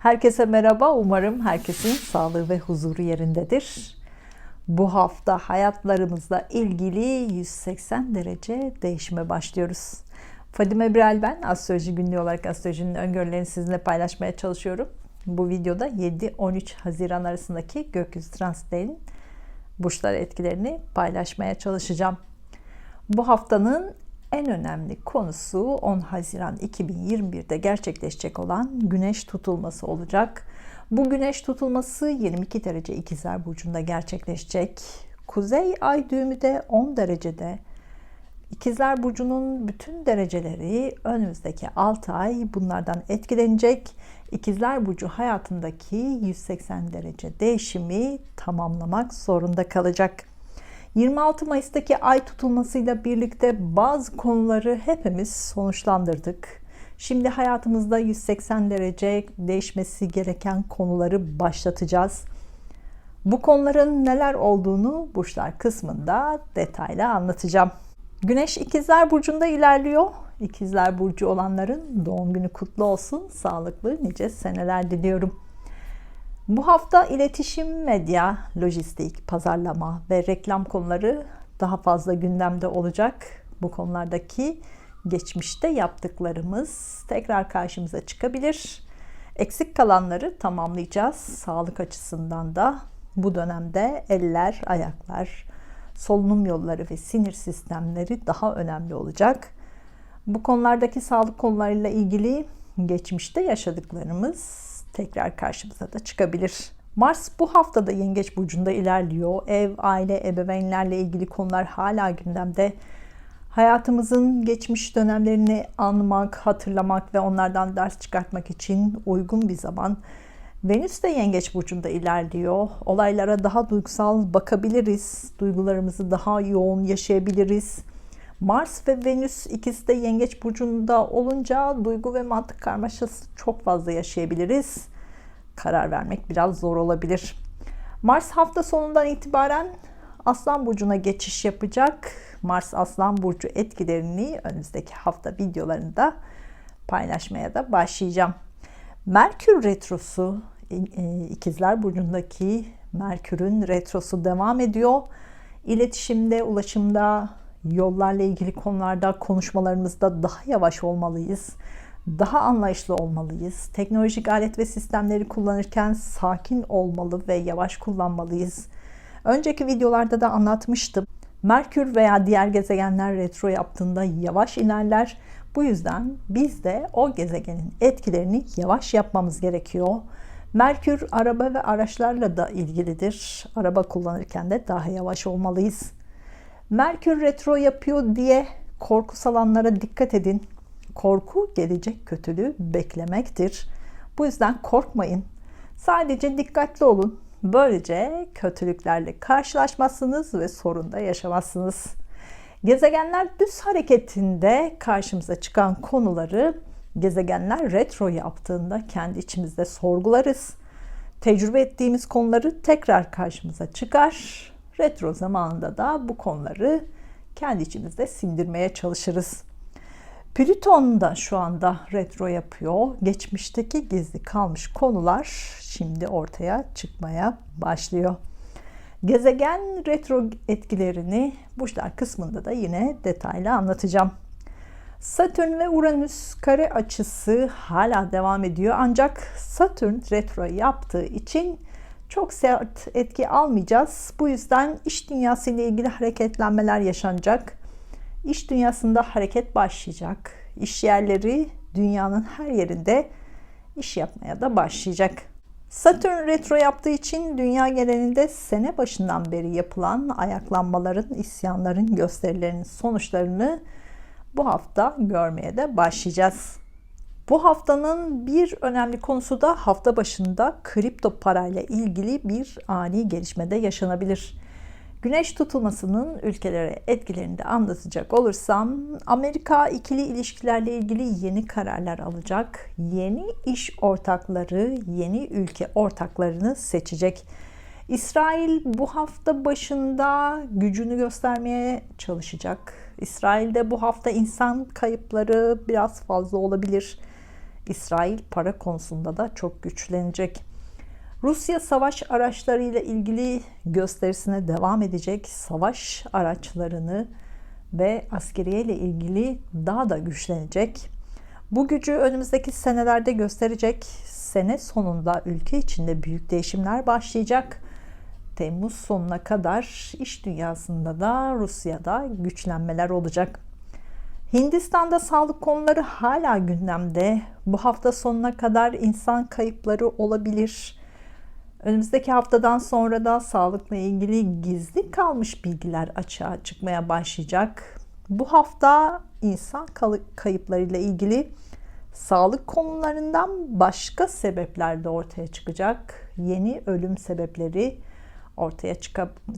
Herkese merhaba. Umarım herkesin sağlığı ve huzuru yerindedir. Bu hafta hayatlarımızla ilgili 180 derece değişime başlıyoruz. Fadime Birel ben. Astroloji günlüğü olarak astrolojinin öngörülerini sizinle paylaşmaya çalışıyorum. Bu videoda 7-13 Haziran arasındaki gökyüzü transitlerinin burçlar etkilerini paylaşmaya çalışacağım. Bu haftanın en önemli konusu 10 Haziran 2021'de gerçekleşecek olan Güneş tutulması olacak. Bu Güneş tutulması 22 derece İkizler Burcu'nda gerçekleşecek. Kuzey ay düğümü de 10 derecede. İkizler Burcu'nun bütün dereceleri önümüzdeki 6 ay bunlardan etkilenecek. İkizler Burcu hayatındaki 180 derece değişimi tamamlamak zorunda kalacak. 26 Mayıs'taki ay tutulmasıyla birlikte bazı konuları hepimiz sonuçlandırdık. Şimdi hayatımızda 180 derece değişmesi gereken konuları başlatacağız. Bu konuların neler olduğunu burçlar kısmında detaylı anlatacağım. Güneş İkizler Burcu'nda ilerliyor. İkizler Burcu olanların doğum günü kutlu olsun. Sağlıklı nice seneler diliyorum. Bu hafta iletişim, medya, lojistik, pazarlama ve reklam konuları daha fazla gündemde olacak. Bu konulardaki geçmişte yaptıklarımız tekrar karşımıza çıkabilir. Eksik kalanları tamamlayacağız. Sağlık açısından da bu dönemde eller, ayaklar, solunum yolları ve sinir sistemleri daha önemli olacak. Bu konulardaki sağlık konularıyla ilgili geçmişte yaşadıklarımız tekrar karşımıza da çıkabilir. Mars bu haftada Yengeç Burcu'nda ilerliyor. Ev, aile, ebeveynlerle ilgili konular hala gündemde. Hayatımızın geçmiş dönemlerini anmak, hatırlamak ve onlardan ders çıkartmak için uygun bir zaman. Venüs de Yengeç Burcu'nda ilerliyor. Olaylara daha duygusal bakabiliriz. Duygularımızı daha yoğun yaşayabiliriz. Mars ve Venüs ikisi de Yengeç Burcu'nda olunca duygu ve mantık karmaşası çok fazla yaşayabiliriz. Karar vermek biraz zor olabilir. Mars hafta sonundan itibaren Aslan Burcu'na geçiş yapacak. Mars Aslan Burcu etkilerini önümüzdeki hafta videolarında paylaşmaya da başlayacağım. Merkür retrosu, İkizler Burcu'ndaki Merkür'ün retrosu devam ediyor. İletişimde, ulaşımda, yollarla ilgili konularda konuşmalarımızda daha yavaş olmalıyız. Daha anlayışlı olmalıyız. Teknolojik alet ve sistemleri kullanırken sakin olmalı ve yavaş kullanmalıyız. Önceki videolarda da anlatmıştım. Merkür veya diğer gezegenler retro yaptığında yavaş ilerler. Bu yüzden biz de o gezegenin etkilerini yavaş yapmamız gerekiyor. Merkür araba ve araçlarla da ilgilidir. Araba kullanırken de daha yavaş olmalıyız. Merkür retro yapıyor diye korku salanlara dikkat edin. Korku gelecek kötülüğü beklemektir. Bu yüzden korkmayın. Sadece dikkatli olun. Böylece kötülüklerle karşılaşmazsınız ve sorun da yaşamazsınız. Gezegenler düz hareketinde karşımıza çıkan konuları gezegenler retro yaptığında kendi içimizde sorgularız. Tecrübe ettiğimiz konuları tekrar karşımıza çıkar. Retro zamanında da bu konuları kendi içimizde sindirmeye çalışırız. Plüton da şu anda retro yapıyor. Geçmişteki gizli kalmış konular şimdi ortaya çıkmaya başlıyor. Gezegen retro etkilerini burçlar kısmında da yine detaylı anlatacağım. Satürn ve Uranüs kare açısı hala devam ediyor. Ancak Satürn retro yaptığı için çok sert etki almayacağız. Bu yüzden iş dünyası ile ilgili hareketlenmeler yaşanacak. İş dünyasında hareket başlayacak. İş yerleri dünyanın her yerinde iş yapmaya da başlayacak. Satürn retro yaptığı için dünya genelinde sene başından beri yapılan ayaklanmaların, isyanların, gösterilerinin sonuçlarını bu hafta görmeye de başlayacağız. Bu haftanın bir önemli konusu da hafta başında kripto parayla ilgili bir ani gelişmede yaşanabilir. Güneş tutulmasının ülkelere etkilerini de anlatacak olursam, Amerika ikili ilişkilerle ilgili yeni kararlar alacak. Yeni iş ortakları, yeni ülke ortaklarını seçecek. İsrail bu hafta başında gücünü göstermeye çalışacak. İsrail'de bu hafta insan kayıpları biraz fazla olabilir. İsrail para konusunda da çok güçlenecek. Rusya savaş araçlarıyla ilgili gösterisine devam edecek. Savaş araçlarını ve askeriye ile ilgili daha da güçlenecek. Bu gücü önümüzdeki senelerde gösterecek. Sene sonunda ülke içinde büyük değişimler başlayacak. Temmuz sonuna kadar iş dünyasında da Rusya'da güçlenmeler olacak. Hindistan'da sağlık konuları hala gündemde. Bu hafta sonuna kadar insan kayıpları olabilir. Önümüzdeki haftadan sonra da sağlıkla ilgili gizli kalmış bilgiler açığa çıkmaya başlayacak. Bu hafta insan kayıplarıyla ilgili sağlık konularından başka sebepler de ortaya çıkacak. Yeni ölüm sebepleri ortaya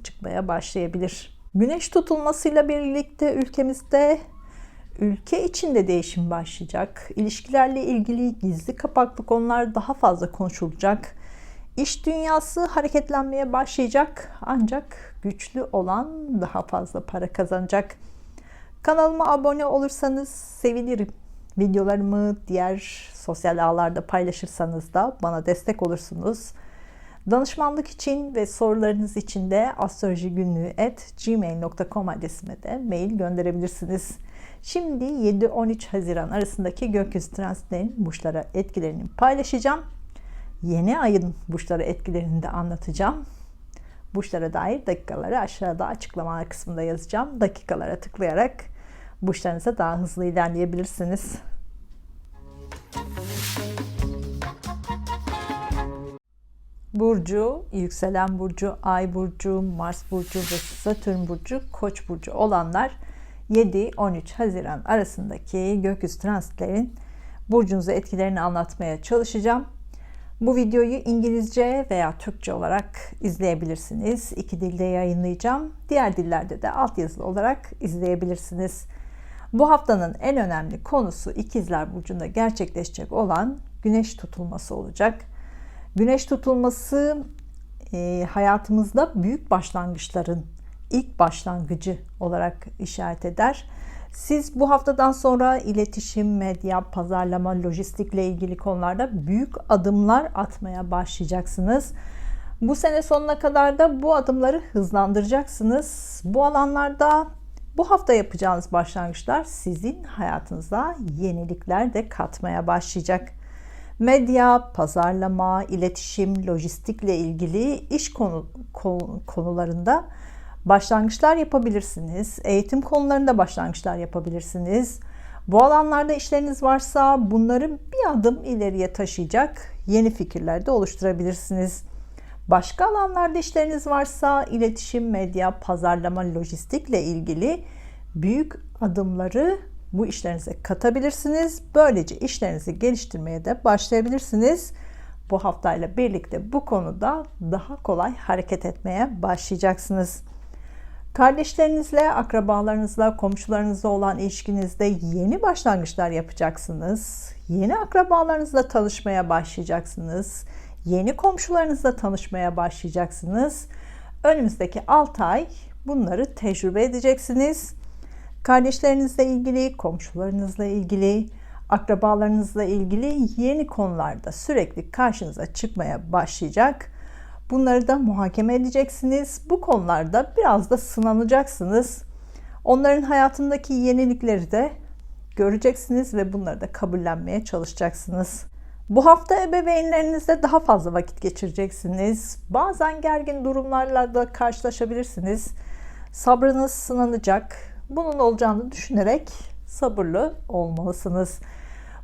çıkmaya başlayabilir. Güneş tutulmasıyla birlikte ülke içinde değişim başlayacak. İlişkilerle ilgili gizli kapaklı konular daha fazla konuşulacak. İş dünyası hareketlenmeye başlayacak. Ancak güçlü olan daha fazla para kazanacak. Kanalıma abone olursanız sevinirim. Videolarımı diğer sosyal ağlarda paylaşırsanız da bana destek olursunuz. Danışmanlık için ve sorularınız için de astrolojigünlüğü@gmail.com adresime de mail gönderebilirsiniz. Şimdi 7-13 Haziran arasındaki gökyüzü transitlerinin burçlara etkilerini paylaşacağım. Yeni ayın burçlara etkilerini de anlatacağım. Burçlara dair dakikaları aşağıda açıklamalar kısmında yazacağım. Dakikalara tıklayarak burçlarınıza daha hızlı ilerleyebilirsiniz. Burcu, yükselen burcu, ay burcu, Mars burcu ve Satürn burcu, Koç burcu olanlar 7-13 Haziran arasındaki gökyüzü transitlerin burcunuza etkilerini anlatmaya çalışacağım. Bu videoyu İngilizce veya Türkçe olarak izleyebilirsiniz. 2 dilde yayınlayacağım. Diğer dillerde de altyazılı olarak izleyebilirsiniz. Bu haftanın en önemli konusu İkizler Burcu'nda gerçekleşecek olan Güneş tutulması olacak. Güneş tutulması hayatımızda büyük başlangıçların ilk başlangıcı olarak işaret eder. Siz bu haftadan sonra iletişim, medya, pazarlama, lojistikle ilgili konularda büyük adımlar atmaya başlayacaksınız. Bu sene sonuna kadar da bu adımları hızlandıracaksınız. Bu alanlarda bu hafta yapacağınız başlangıçlar sizin hayatınıza yenilikler de katmaya başlayacak. Medya, pazarlama, iletişim, lojistikle ilgili iş konularında başlangıçlar yapabilirsiniz. Eğitim konularında başlangıçlar yapabilirsiniz. Bu alanlarda işleriniz varsa bunları bir adım ileriye taşıyacak yeni fikirler de oluşturabilirsiniz. Başka alanlarda işleriniz varsa iletişim, medya, pazarlama, lojistikle ilgili büyük adımları bu işlerinize katabilirsiniz. Böylece işlerinizi geliştirmeye de başlayabilirsiniz. Bu haftayla birlikte bu konuda daha kolay hareket etmeye başlayacaksınız. Kardeşlerinizle, akrabalarınızla, komşularınızla olan ilişkinizde yeni başlangıçlar yapacaksınız. Yeni akrabalarınızla tanışmaya başlayacaksınız. Yeni komşularınızla tanışmaya başlayacaksınız. Önümüzdeki 6 ay bunları tecrübe edeceksiniz. Kardeşlerinizle ilgili, komşularınızla ilgili, akrabalarınızla ilgili yeni konularda sürekli karşınıza çıkmaya başlayacak. Bunları da muhakeme edeceksiniz. Bu konularda biraz da sınanacaksınız. Onların hayatındaki yenilikleri de göreceksiniz ve bunları da kabullenmeye çalışacaksınız. Bu hafta ebeveynlerinizle daha fazla vakit geçireceksiniz. Bazen gergin durumlarla da karşılaşabilirsiniz. Sabrınız sınanacak. Bunun olacağını düşünerek sabırlı olmalısınız.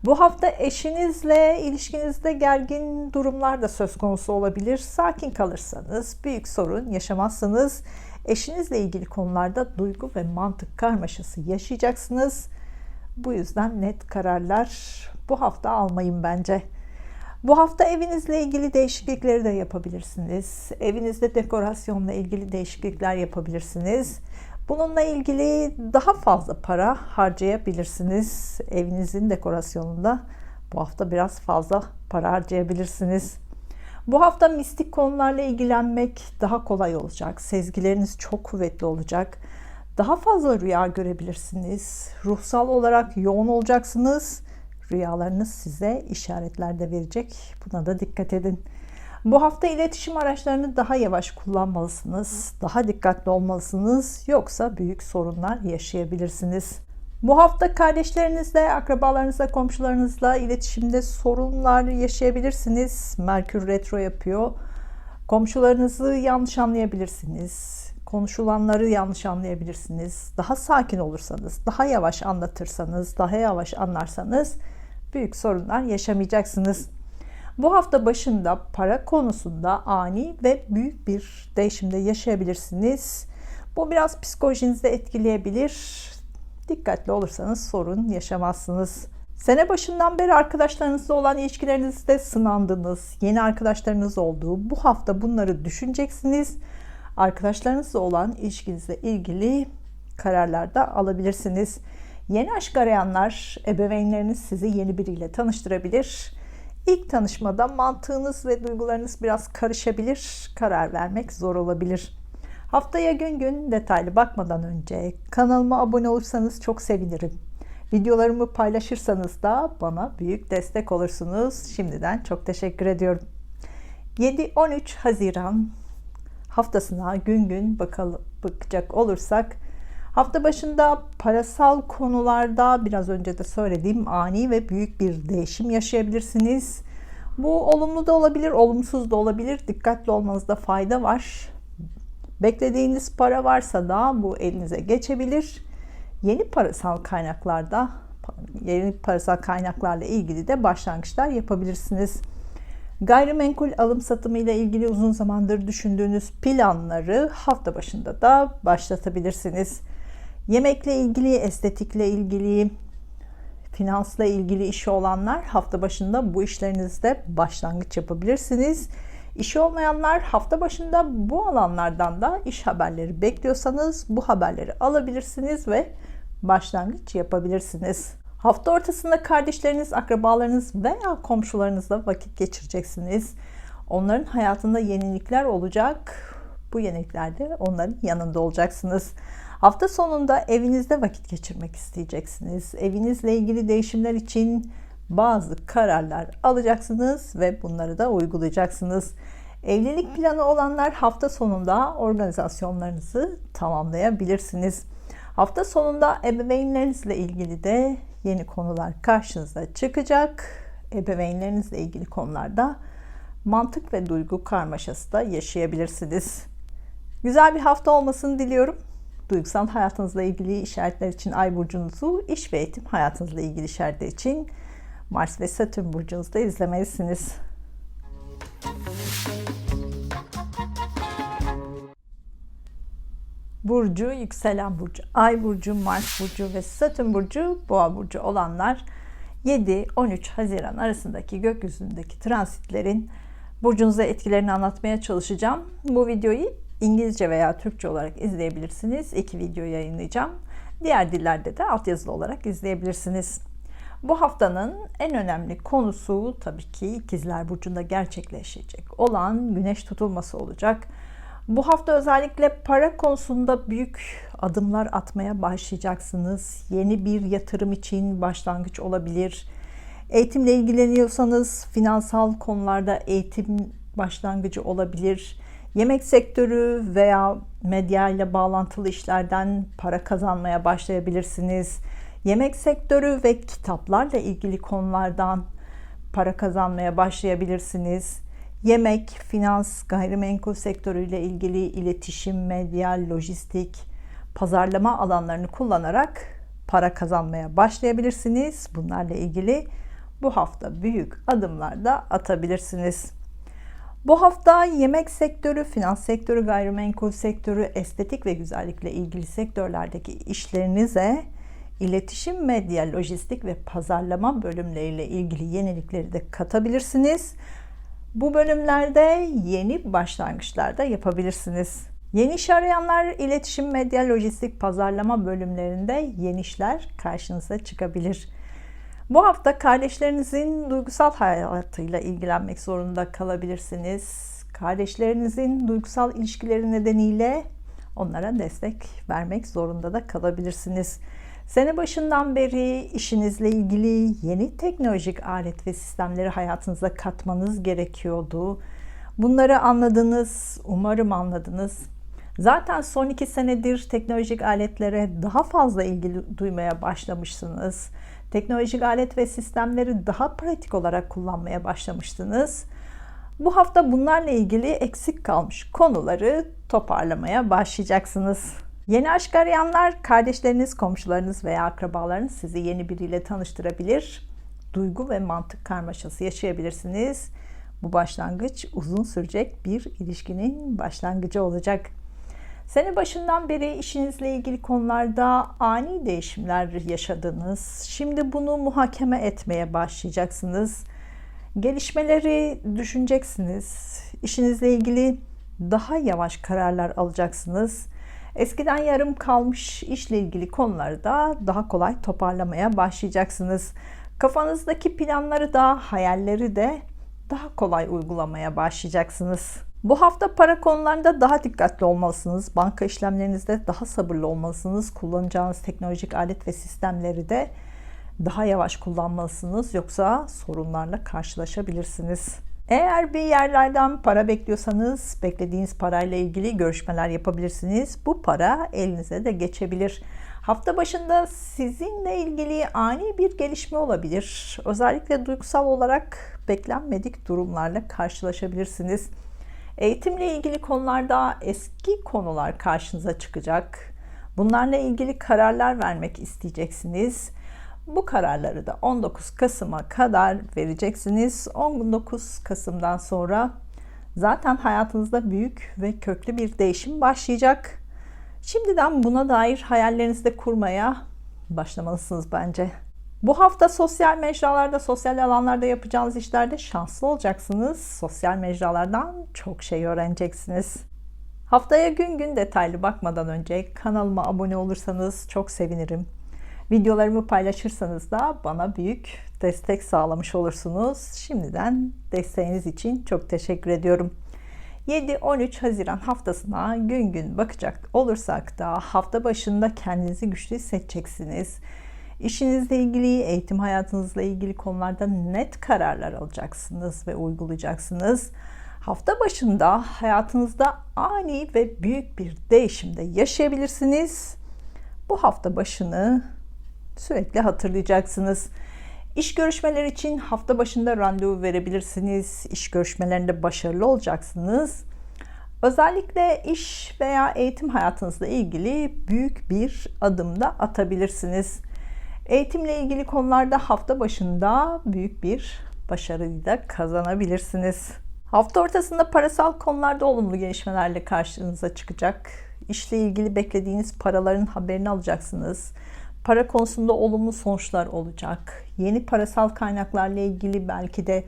Bu hafta eşinizle ilişkinizde gergin durumlar da söz konusu olabilir. Sakin kalırsanız büyük sorun yaşamazsınız. Eşinizle ilgili konularda duygu ve mantık karmaşası yaşayacaksınız. Bu yüzden net kararlar bu hafta almayın bence. Bu hafta evinizle ilgili değişiklikleri de yapabilirsiniz. Evinizde dekorasyonla ilgili değişiklikler yapabilirsiniz. Bununla ilgili daha fazla para harcayabilirsiniz. Evinizin dekorasyonunda bu hafta biraz fazla para harcayabilirsiniz. Bu hafta mistik konularla ilgilenmek daha kolay olacak. Sezgileriniz çok kuvvetli olacak. Daha fazla rüya görebilirsiniz. Ruhsal olarak yoğun olacaksınız. Rüyalarınız size işaretler de verecek. Buna da dikkat edin. Bu hafta iletişim araçlarını daha yavaş kullanmalısınız. Daha dikkatli olmalısınız. Yoksa büyük sorunlar yaşayabilirsiniz. Bu hafta kardeşlerinizle, akrabalarınızla, komşularınızla iletişimde sorunlar yaşayabilirsiniz. Merkür retro yapıyor. Komşularınızı yanlış anlayabilirsiniz. Konuşulanları yanlış anlayabilirsiniz. Daha sakin olursanız, daha yavaş anlatırsanız, daha yavaş anlarsanız büyük sorunlar yaşamayacaksınız. Bu hafta başında para konusunda ani ve büyük bir değişimde yaşayabilirsiniz. Bu biraz psikolojinizi etkileyebilir. Dikkatli olursanız sorun yaşamazsınız. Sene başından beri arkadaşlarınızla olan ilişkilerinizde sınandınız. Yeni arkadaşlarınız oldu. Bu hafta bunları düşüneceksiniz. Arkadaşlarınızla olan ilişkinizle ilgili kararlar da alabilirsiniz. Yeni aşk arayanlar, ebeveynleriniz sizi yeni biriyle tanıştırabilir. İlk tanışmada mantığınız ve duygularınız biraz karışabilir. Karar vermek zor olabilir. Haftaya gün gün detaylı bakmadan önce kanalıma abone olursanız çok sevinirim. Videolarımı paylaşırsanız da bana büyük destek olursunuz. Şimdiden çok teşekkür ediyorum. 7-13 Haziran haftasına gün gün bakacak olursak, hafta başında parasal konularda biraz önce de söylediğim ani ve büyük bir değişim yaşayabilirsiniz. Bu olumlu da olabilir, olumsuz da olabilir. Dikkatli olmanızda fayda var. Beklediğiniz para varsa da bu elinize geçebilir. Yeni parasal kaynaklarla ilgili de başlangıçlar yapabilirsiniz. Gayrimenkul alım satımı ile ilgili uzun zamandır düşündüğünüz planları hafta başında da başlatabilirsiniz. Yemekle ilgili, estetikle ilgili, finansla ilgili işi olanlar hafta başında bu işlerinizde başlangıç yapabilirsiniz. İşi olmayanlar hafta başında bu alanlardan da iş haberleri bekliyorsanız bu haberleri alabilirsiniz ve başlangıç yapabilirsiniz. Hafta ortasında kardeşleriniz, akrabalarınız veya komşularınızla vakit geçireceksiniz. Onların hayatında yenilikler olacak. Bu yeniliklerde onların yanında olacaksınız. Hafta sonunda evinizde vakit geçirmek isteyeceksiniz. Evinizle ilgili değişimler için bazı kararlar alacaksınız ve bunları da uygulayacaksınız. Evlilik planı olanlar hafta sonunda organizasyonlarınızı tamamlayabilirsiniz. Hafta sonunda ebeveynlerinizle ilgili de yeni konular karşınıza çıkacak. Ebeveynlerinizle ilgili konularda mantık ve duygu karmaşası da yaşayabilirsiniz. Güzel bir hafta olmasını diliyorum. Duygusal hayatınızla ilgili işaretler için Ay burcunuzu, iş ve eğitim hayatınızla ilgili işaretler için Mars ve Satürn burcunuzda izlemelisiniz. Burcu, yükselen burcu, Ay burcu, Mars burcu ve Satürn burcu, Boğa burcu olanlar 7-13 Haziran arasındaki gökyüzündeki transitlerin burcunuza etkilerini anlatmaya çalışacağım. Bu videoyu İngilizce veya Türkçe olarak izleyebilirsiniz. 2 video yayınlayacağım. Diğer dillerde de altyazılı olarak izleyebilirsiniz. Bu haftanın en önemli konusu tabii ki İkizler Burcu'nda gerçekleşecek olan Güneş tutulması olacak. Bu hafta özellikle para konusunda büyük adımlar atmaya başlayacaksınız. Yeni bir yatırım için başlangıç olabilir. Eğitimle ilgileniyorsanız finansal konularda eğitim başlangıcı olabilir. Yemek sektörü veya medya ile bağlantılı işlerden para kazanmaya başlayabilirsiniz. Yemek sektörü ve kitaplarla ilgili konulardan para kazanmaya başlayabilirsiniz. Yemek, finans, gayrimenkul sektörüyle ilgili iletişim, medya, lojistik, pazarlama alanlarını kullanarak para kazanmaya başlayabilirsiniz. Bunlarla ilgili bu hafta büyük adımlar da atabilirsiniz. Bu hafta yemek sektörü, finans sektörü, gayrimenkul sektörü, estetik ve güzellikle ilgili sektörlerdeki işlerinize iletişim, medya, lojistik ve pazarlama bölümleriyle ilgili yenilikleri de katabilirsiniz. Bu bölümlerde yeni başlangıçlar da yapabilirsiniz. Yeni iş arayanlar iletişim, medya, lojistik, pazarlama bölümlerinde yeni işler karşınıza çıkabilir. Bu hafta kardeşlerinizin duygusal hayatıyla ilgilenmek zorunda kalabilirsiniz. Kardeşlerinizin duygusal ilişkileri nedeniyle onlara destek vermek zorunda da kalabilirsiniz. Sene başından beri işinizle ilgili yeni teknolojik alet ve sistemleri hayatınıza katmanız gerekiyordu. Bunları anladınız, umarım anladınız. Zaten son 2 senedir teknolojik aletlere daha fazla ilgi duymaya başlamışsınız. Teknolojik alet ve sistemleri daha pratik olarak kullanmaya başlamıştınız. Bu hafta bunlarla ilgili eksik kalmış konuları toparlamaya başlayacaksınız. Yeni aşk arayanlar, kardeşleriniz, komşularınız veya akrabalarınız sizi yeni biriyle tanıştırabilir. Duygu ve mantık karmaşası yaşayabilirsiniz. Bu başlangıç uzun sürecek bir ilişkinin başlangıcı olacak. Sene başından beri işinizle ilgili konularda ani değişimler yaşadınız. Şimdi bunu muhakeme etmeye başlayacaksınız. Gelişmeleri düşüneceksiniz. İşinizle ilgili daha yavaş kararlar alacaksınız. Eskiden yarım kalmış işle ilgili konuları da daha kolay toparlamaya başlayacaksınız. Kafanızdaki planları da, hayalleri de daha kolay uygulamaya başlayacaksınız. Bu hafta para konularında daha dikkatli olmalısınız. Banka işlemlerinizde daha sabırlı olmalısınız. Kullanacağınız teknolojik alet ve sistemleri de daha yavaş kullanmalısınız. Yoksa sorunlarla karşılaşabilirsiniz. Eğer bir yerlerden para bekliyorsanız beklediğiniz parayla ilgili görüşmeler yapabilirsiniz. Bu para elinize de geçebilir. Hafta başında sizinle ilgili ani bir gelişme olabilir. Özellikle duygusal olarak beklenmedik durumlarla karşılaşabilirsiniz. Eğitimle ilgili konularda eski konular karşınıza çıkacak. Bunlarla ilgili kararlar vermek isteyeceksiniz. Bu kararları da 19 Kasım'a kadar vereceksiniz. 19 Kasım'dan sonra zaten hayatınızda büyük ve köklü bir değişim başlayacak. Şimdiden buna dair hayallerinizi de kurmaya başlamalısınız bence. Bu hafta sosyal mecralarda, sosyal alanlarda yapacağınız işlerde şanslı olacaksınız. Sosyal mecralardan çok şey öğreneceksiniz. Haftaya gün gün detaylı bakmadan önce kanalıma abone olursanız çok sevinirim. Videolarımı paylaşırsanız da bana büyük destek sağlamış olursunuz. Şimdiden desteğiniz için çok teşekkür ediyorum. 7-13 Haziran haftasına gün gün bakacak olursak da hafta başında kendinizi güçlü hissedeceksiniz. İşinizle ilgili, eğitim hayatınızla ilgili konularda net kararlar alacaksınız ve uygulayacaksınız. Hafta başında hayatınızda ani ve büyük bir değişimde yaşayabilirsiniz. Bu hafta başını sürekli hatırlayacaksınız. İş görüşmeleri için hafta başında randevu verebilirsiniz. İş görüşmelerinde başarılı olacaksınız. Özellikle iş veya eğitim hayatınızla ilgili büyük bir adım da atabilirsiniz. Eğitimle ilgili konularda hafta başında büyük bir başarıyı da kazanabilirsiniz. Hafta ortasında parasal konularda olumlu gelişmelerle karşınıza çıkacak. İşle ilgili beklediğiniz paraların haberini alacaksınız. Para konusunda olumlu sonuçlar olacak. Yeni parasal kaynaklarla ilgili belki de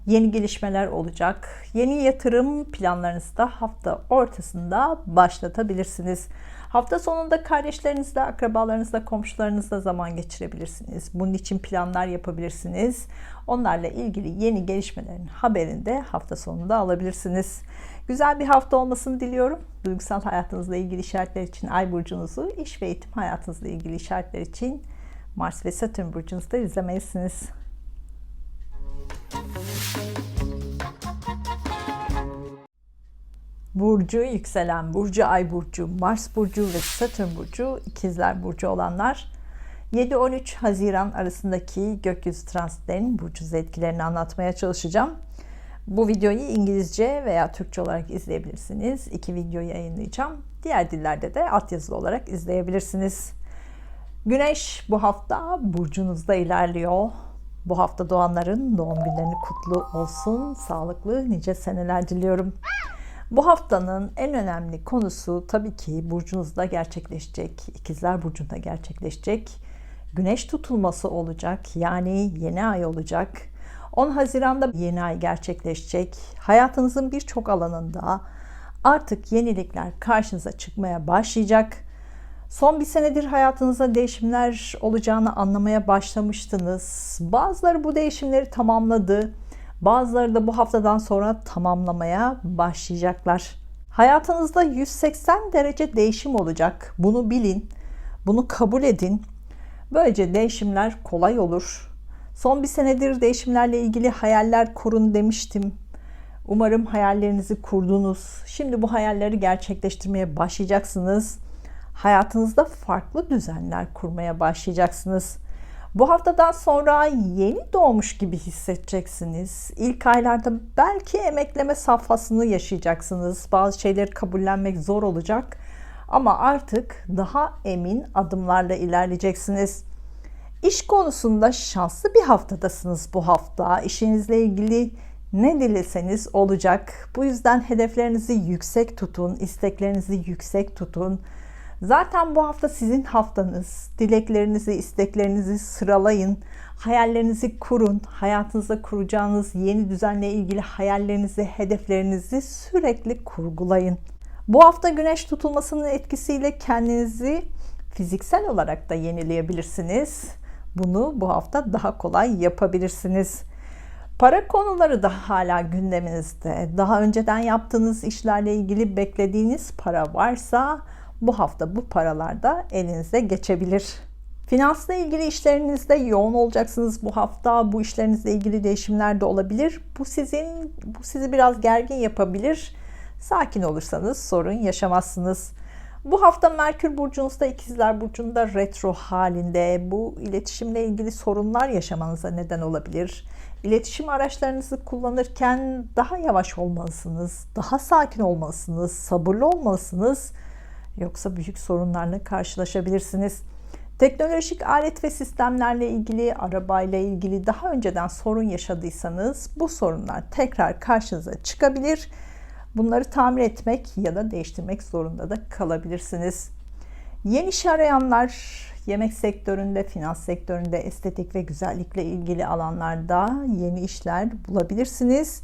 yeni gelişmeler olacak. Yeni yatırım planlarınızı da hafta ortasında başlatabilirsiniz. Hafta sonunda kardeşlerinizle, akrabalarınızla, komşularınızla zaman geçirebilirsiniz. Bunun için planlar yapabilirsiniz. Onlarla ilgili yeni gelişmelerin haberini de hafta sonunda alabilirsiniz. Güzel bir hafta olmasını diliyorum. Duygusal hayatınızla ilgili işaretler için Ay burcunuzu, iş ve eğitim hayatınızla ilgili işaretler için Mars ve Satürn burcunuzu da izlemelisiniz. Burcu, yükselen burcu, Ay burcu, Mars burcu ve Satürn burcu, İkizler burcu olanlar 7-13 Haziran arasındaki gökyüzü transitlerinin burcu etkilerini anlatmaya çalışacağım. Bu videoyu İngilizce veya Türkçe olarak izleyebilirsiniz. 2 videoyu yayınlayacağım. Diğer dillerde de altyazılı olarak izleyebilirsiniz. Güneş bu hafta burcunuzda ilerliyor. Bu hafta doğanların doğum günlerini kutlu olsun. Sağlıklı nice seneler diliyorum. Bu haftanın en önemli konusu tabii ki burcunuzda gerçekleşecek, İkizler burcunda gerçekleşecek güneş tutulması olacak. Yani yeni ay olacak. 10 Haziran'da yeni ay gerçekleşecek. Hayatınızın birçok alanında artık yenilikler karşınıza çıkmaya başlayacak. Son bir senedir hayatınızda değişimler olacağını anlamaya başlamıştınız. Bazıları bu değişimleri tamamladı. Bazıları da bu haftadan sonra tamamlamaya başlayacaklar. Hayatınızda 180 derece değişim olacak. Bunu bilin, bunu kabul edin. Böylece değişimler kolay olur. Son bir senedir değişimlerle ilgili hayaller kurun demiştim. Umarım hayallerinizi kurdunuz. Şimdi bu hayalleri gerçekleştirmeye başlayacaksınız. Hayatınızda farklı düzenler kurmaya başlayacaksınız. Bu haftadan sonra yeni doğmuş gibi hissedeceksiniz. İlk aylarda belki emekleme safhasını yaşayacaksınız. Bazı şeyleri kabullenmek zor olacak. Ama artık daha emin adımlarla ilerleyeceksiniz. İş konusunda şanslı bir haftadasınız bu hafta. İşinizle ilgili ne dileseniz olacak. Bu yüzden hedeflerinizi yüksek tutun, isteklerinizi yüksek tutun. Zaten bu hafta sizin haftanız. Dileklerinizi, isteklerinizi sıralayın. Hayallerinizi kurun. Hayatınızda kuracağınız yeni düzenle ilgili hayallerinizi, hedeflerinizi sürekli kurgulayın. Bu hafta güneş tutulmasının etkisiyle kendinizi fiziksel olarak da yenileyebilirsiniz. Bunu bu hafta daha kolay yapabilirsiniz. Para konuları da hala gündeminizde. Daha önceden yaptığınız işlerle ilgili beklediğiniz para varsa bu hafta bu paralar da elinize geçebilir. Finansla ilgili işlerinizde yoğun olacaksınız bu hafta. Bu işlerinizle ilgili değişimler de olabilir. Bu sizi biraz gergin yapabilir. Sakin olursanız sorun yaşamazsınız. Bu hafta Merkür burcunuzda, İkizler burcunda retro halinde. Bu iletişimle ilgili sorunlar yaşamanıza neden olabilir. İletişim araçlarınızı kullanırken daha yavaş olmalısınız, daha sakin olmalısınız, sabırlı olmalısınız. Yoksa büyük sorunlarla karşılaşabilirsiniz. Teknolojik alet ve sistemlerle ilgili, arabayla ilgili daha önceden sorun yaşadıysanız bu sorunlar tekrar karşınıza çıkabilir. Bunları tamir etmek ya da değiştirmek zorunda da kalabilirsiniz. Yeni iş arayanlar yemek sektöründe, finans sektöründe, estetik ve güzellikle ilgili alanlarda yeni işler bulabilirsiniz.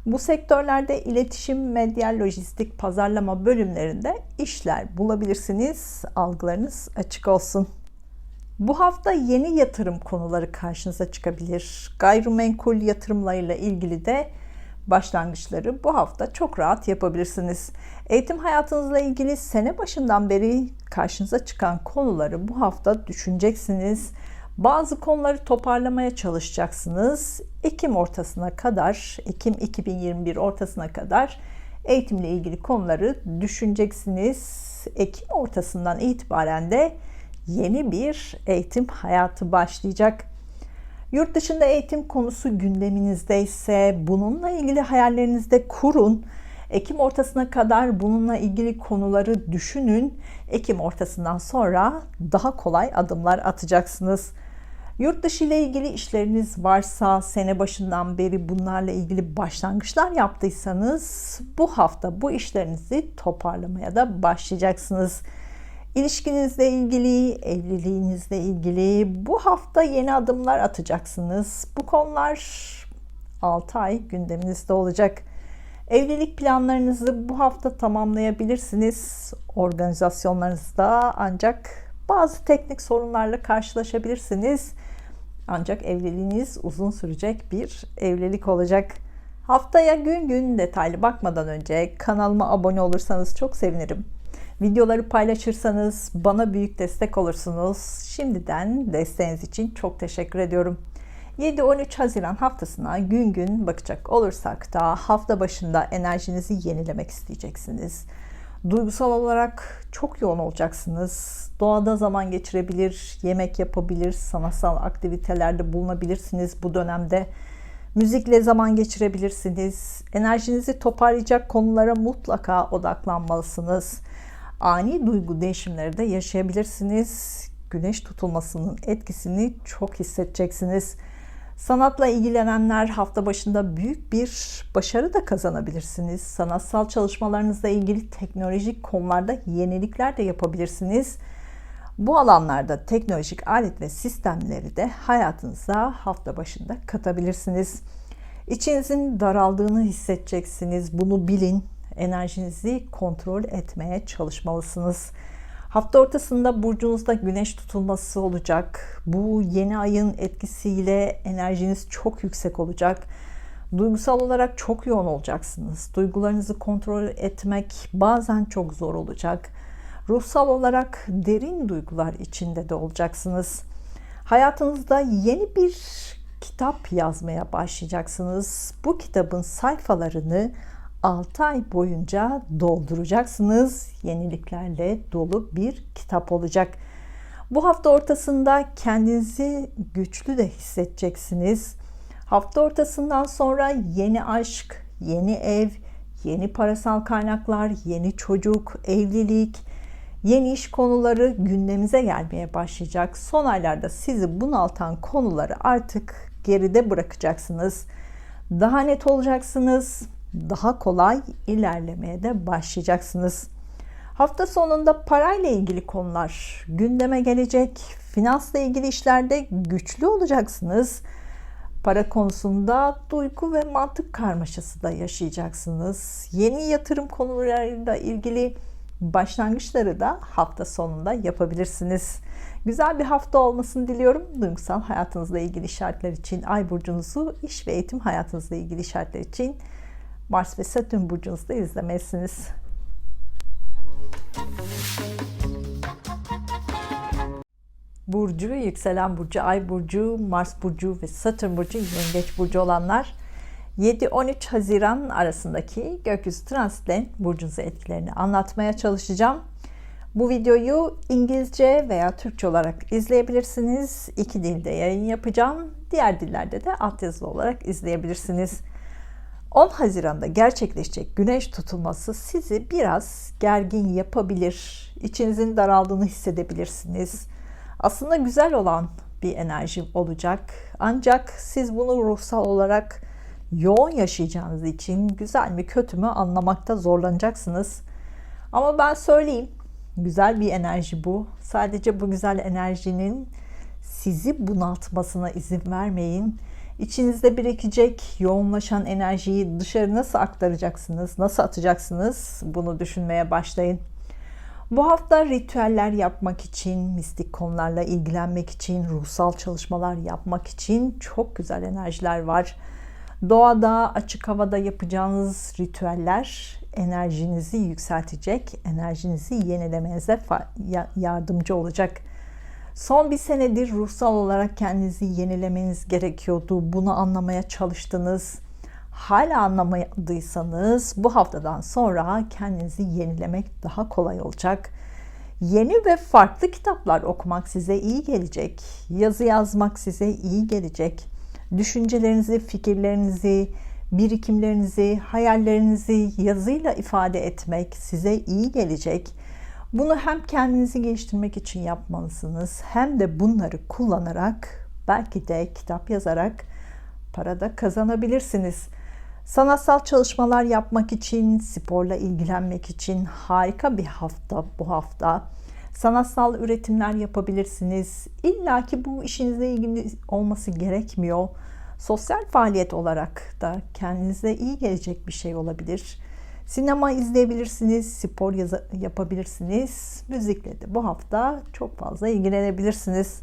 Bu sektörlerde iletişim, medya, lojistik, pazarlama bölümlerinde işler bulabilirsiniz. Algılarınız açık olsun. Bu hafta yeni yatırım konuları karşınıza çıkabilir. Gayrimenkul yatırımlarıyla ilgili de başlangıçları bu hafta çok rahat yapabilirsiniz. Eğitim hayatınızla ilgili sene başından beri karşınıza çıkan konuları bu hafta düşüneceksiniz. Bazı konuları toparlamaya çalışacaksınız. Ekim 2021 ortasına kadar eğitimle ilgili konuları düşüneceksiniz. Ekim ortasından itibaren de yeni bir eğitim hayatı başlayacak. Yurt dışında eğitim konusu gündeminizdeyse bununla ilgili hayallerinizde kurun. Ekim ortasına kadar bununla ilgili konuları düşünün. Ekim ortasından sonra daha kolay adımlar atacaksınız. Yurt dışı ile ilgili işleriniz varsa, sene başından beri bunlarla ilgili başlangıçlar yaptıysanız bu hafta bu işlerinizi toparlamaya da başlayacaksınız. İlişkinizle ilgili, evliliğinizle ilgili bu hafta yeni adımlar atacaksınız. Bu konular 6 ay gündeminizde olacak. Evlilik planlarınızı bu hafta tamamlayabilirsiniz. Organizasyonlarınızda ancak bazı teknik sorunlarla karşılaşabilirsiniz. Ancak evliliğiniz uzun sürecek bir evlilik olacak. Haftaya gün gün detaylı bakmadan önce kanalıma abone olursanız çok sevinirim. Videoları paylaşırsanız bana büyük destek olursunuz. Şimdiden desteğiniz için çok teşekkür ediyorum. 7-13 Haziran haftasına gün gün bakacak olursak da hafta başında enerjinizi yenilemek isteyeceksiniz. Duygusal olarak çok yoğun olacaksınız. Doğada zaman geçirebilir, yemek yapabilir, sanatsal aktivitelerde bulunabilirsiniz bu dönemde. Müzikle zaman geçirebilirsiniz. Enerjinizi toparlayacak konulara mutlaka odaklanmalısınız. Ani duygu değişimleri de yaşayabilirsiniz. Güneş tutulmasının etkisini çok hissedeceksiniz. Sanatla ilgilenenler hafta başında büyük bir başarı da kazanabilirsiniz. Sanatsal çalışmalarınızla ilgili teknolojik konularda yenilikler de yapabilirsiniz. Bu alanlarda teknolojik alet ve sistemleri de hayatınıza hafta başında katabilirsiniz. İçinizin daraldığını hissedeceksiniz. Bunu bilin. Enerjinizi kontrol etmeye çalışmalısınız. Hafta ortasında burcunuzda güneş tutulması olacak. Bu yeni ayın etkisiyle enerjiniz çok yüksek olacak. Duygusal olarak çok yoğun olacaksınız. Duygularınızı kontrol etmek bazen çok zor olacak. Ruhsal olarak derin duygular içinde de olacaksınız. Hayatınızda yeni bir kitap yazmaya başlayacaksınız. Bu kitabın sayfalarını 6 ay boyunca dolduracaksınız. Yeniliklerle dolu bir kitap olacak. Bu hafta ortasında kendinizi güçlü de hissedeceksiniz. Hafta ortasından sonra yeni aşk, yeni ev, yeni parasal kaynaklar, yeni çocuk, evlilik, yeni iş konuları gündemimize gelmeye başlayacak. Son aylarda sizi bunaltan konuları artık geride bırakacaksınız. Daha net olacaksınız. Daha kolay ilerlemeye de başlayacaksınız. Hafta sonunda parayla ilgili konular gündeme gelecek. Finansla ilgili işlerde güçlü olacaksınız. Para konusunda duygu ve mantık karmaşası da yaşayacaksınız. Yeni yatırım konularıyla ilgili başlangıçları da hafta sonunda yapabilirsiniz. Güzel bir hafta olmasını diliyorum. Duygusal hayatınızla ilgili işaretler için Ay burcunuzu, iş ve eğitim hayatınızla ilgili işaretler için Mars ve Satürn burcunuzda izlemelisiniz. Burcu, yükselen burcu, ay burcu, Mars burcu ve Satürn burcu, yengeç burcu olanlar 7-13 Haziran arasındaki gökyüzü transitlerin burcunuza etkilerini anlatmaya çalışacağım. Bu videoyu İngilizce veya Türkçe olarak izleyebilirsiniz. 2 dilde yayın yapacağım. Diğer dillerde de altyazılı olarak izleyebilirsiniz. 10 Haziran'da gerçekleşecek güneş tutulması sizi biraz gergin yapabilir. İçinizin daraldığını hissedebilirsiniz. Aslında güzel olan bir enerji olacak. Ancak siz bunu ruhsal olarak yoğun yaşayacağınız için güzel mi kötü mü anlamakta zorlanacaksınız. Ama ben söyleyeyim, güzel bir enerji bu. Sadece bu güzel enerjinin sizi bunaltmasına izin vermeyin. İçinizde birikecek yoğunlaşan enerjiyi dışarı nasıl aktaracaksınız, nasıl atacaksınız bunu düşünmeye başlayın. Bu hafta ritüeller yapmak için, mistik konularla ilgilenmek için, ruhsal çalışmalar yapmak için çok güzel enerjiler var. Doğada, açık havada yapacağınız ritüeller enerjinizi yükseltecek, enerjinizi yenilemenize yardımcı olacak. Son bir senedir ruhsal olarak kendinizi yenilemeniz gerekiyordu. Bunu anlamaya çalıştınız. Hala anlamadıysanız bu haftadan sonra kendinizi yenilemek daha kolay olacak. Yeni ve farklı kitaplar okumak size iyi gelecek. Yazı yazmak size iyi gelecek. Düşüncelerinizi, fikirlerinizi, birikimlerinizi, hayallerinizi yazıyla ifade etmek size iyi gelecek. Bunu hem kendinizi geliştirmek için yapmalısınız, hem de bunları kullanarak, belki de kitap yazarak para da kazanabilirsiniz. Sanatsal çalışmalar yapmak için, sporla ilgilenmek için harika bir hafta bu hafta. Sanatsal üretimler yapabilirsiniz. İlla ki bu işinizle ilgili olması gerekmiyor. Sosyal faaliyet olarak da kendinize iyi gelecek bir şey olabilir. Sinema izleyebilirsiniz, spor yapabilirsiniz. Müzikle de bu hafta çok fazla ilgilenebilirsiniz.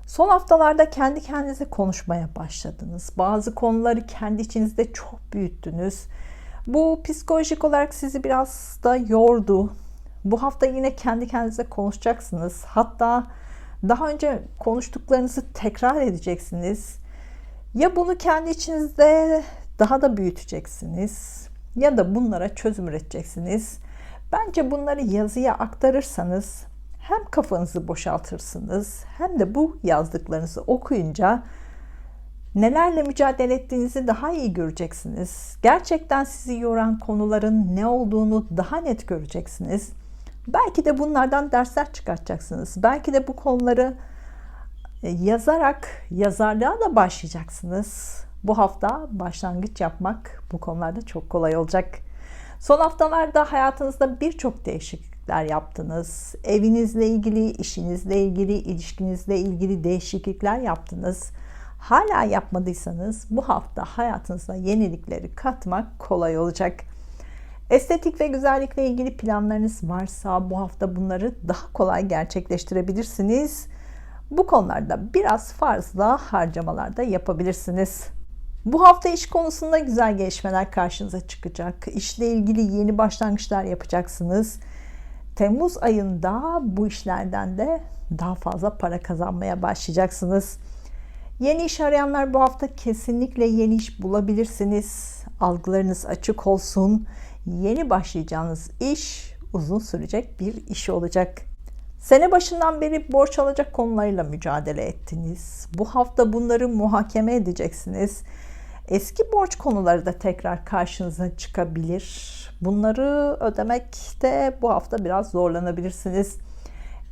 Son haftalarda kendi kendinize konuşmaya başladınız. Bazı konuları kendi içinizde çok büyüttünüz. Bu psikolojik olarak sizi biraz da yordu. Bu hafta yine kendi kendinize konuşacaksınız. Hatta daha önce konuştuklarınızı tekrar edeceksiniz. Ya bunu kendi içinizde daha da büyüteceksiniz ya da bunlara çözüm üreteceksiniz. Bence bunları yazıya aktarırsanız hem kafanızı boşaltırsınız hem de bu yazdıklarınızı okuyunca nelerle mücadele ettiğinizi daha iyi göreceksiniz. Gerçekten sizi yoran konuların ne olduğunu daha net göreceksiniz. Belki de bunlardan dersler çıkartacaksınız. Belki de bu konuları yazarak yazarlığa da başlayacaksınız. Bu hafta başlangıç yapmak bu konularda çok kolay olacak. Son haftalarda hayatınızda birçok değişiklikler yaptınız. Evinizle ilgili, işinizle ilgili, ilişkinizle ilgili değişiklikler yaptınız. Hala yapmadıysanız bu hafta hayatınıza yenilikleri katmak kolay olacak. Estetik ve güzellikle ilgili planlarınız varsa bu hafta bunları daha kolay gerçekleştirebilirsiniz. Bu konularda biraz fazla harcamalar da yapabilirsiniz. Bu hafta iş konusunda güzel gelişmeler karşınıza çıkacak. İşle ilgili yeni başlangıçlar yapacaksınız. Temmuz ayında bu işlerden de daha fazla para kazanmaya başlayacaksınız. Yeni iş arayanlar bu hafta kesinlikle yeni iş bulabilirsiniz. Algılarınız açık olsun. Yeni başlayacağınız iş uzun sürecek bir iş olacak. Sene başından beri borç alacak konularıyla mücadele ettiniz. Bu hafta bunları muhakeme edeceksiniz. Eski borç konuları da tekrar karşınıza çıkabilir. Bunları ödemekte bu hafta biraz zorlanabilirsiniz.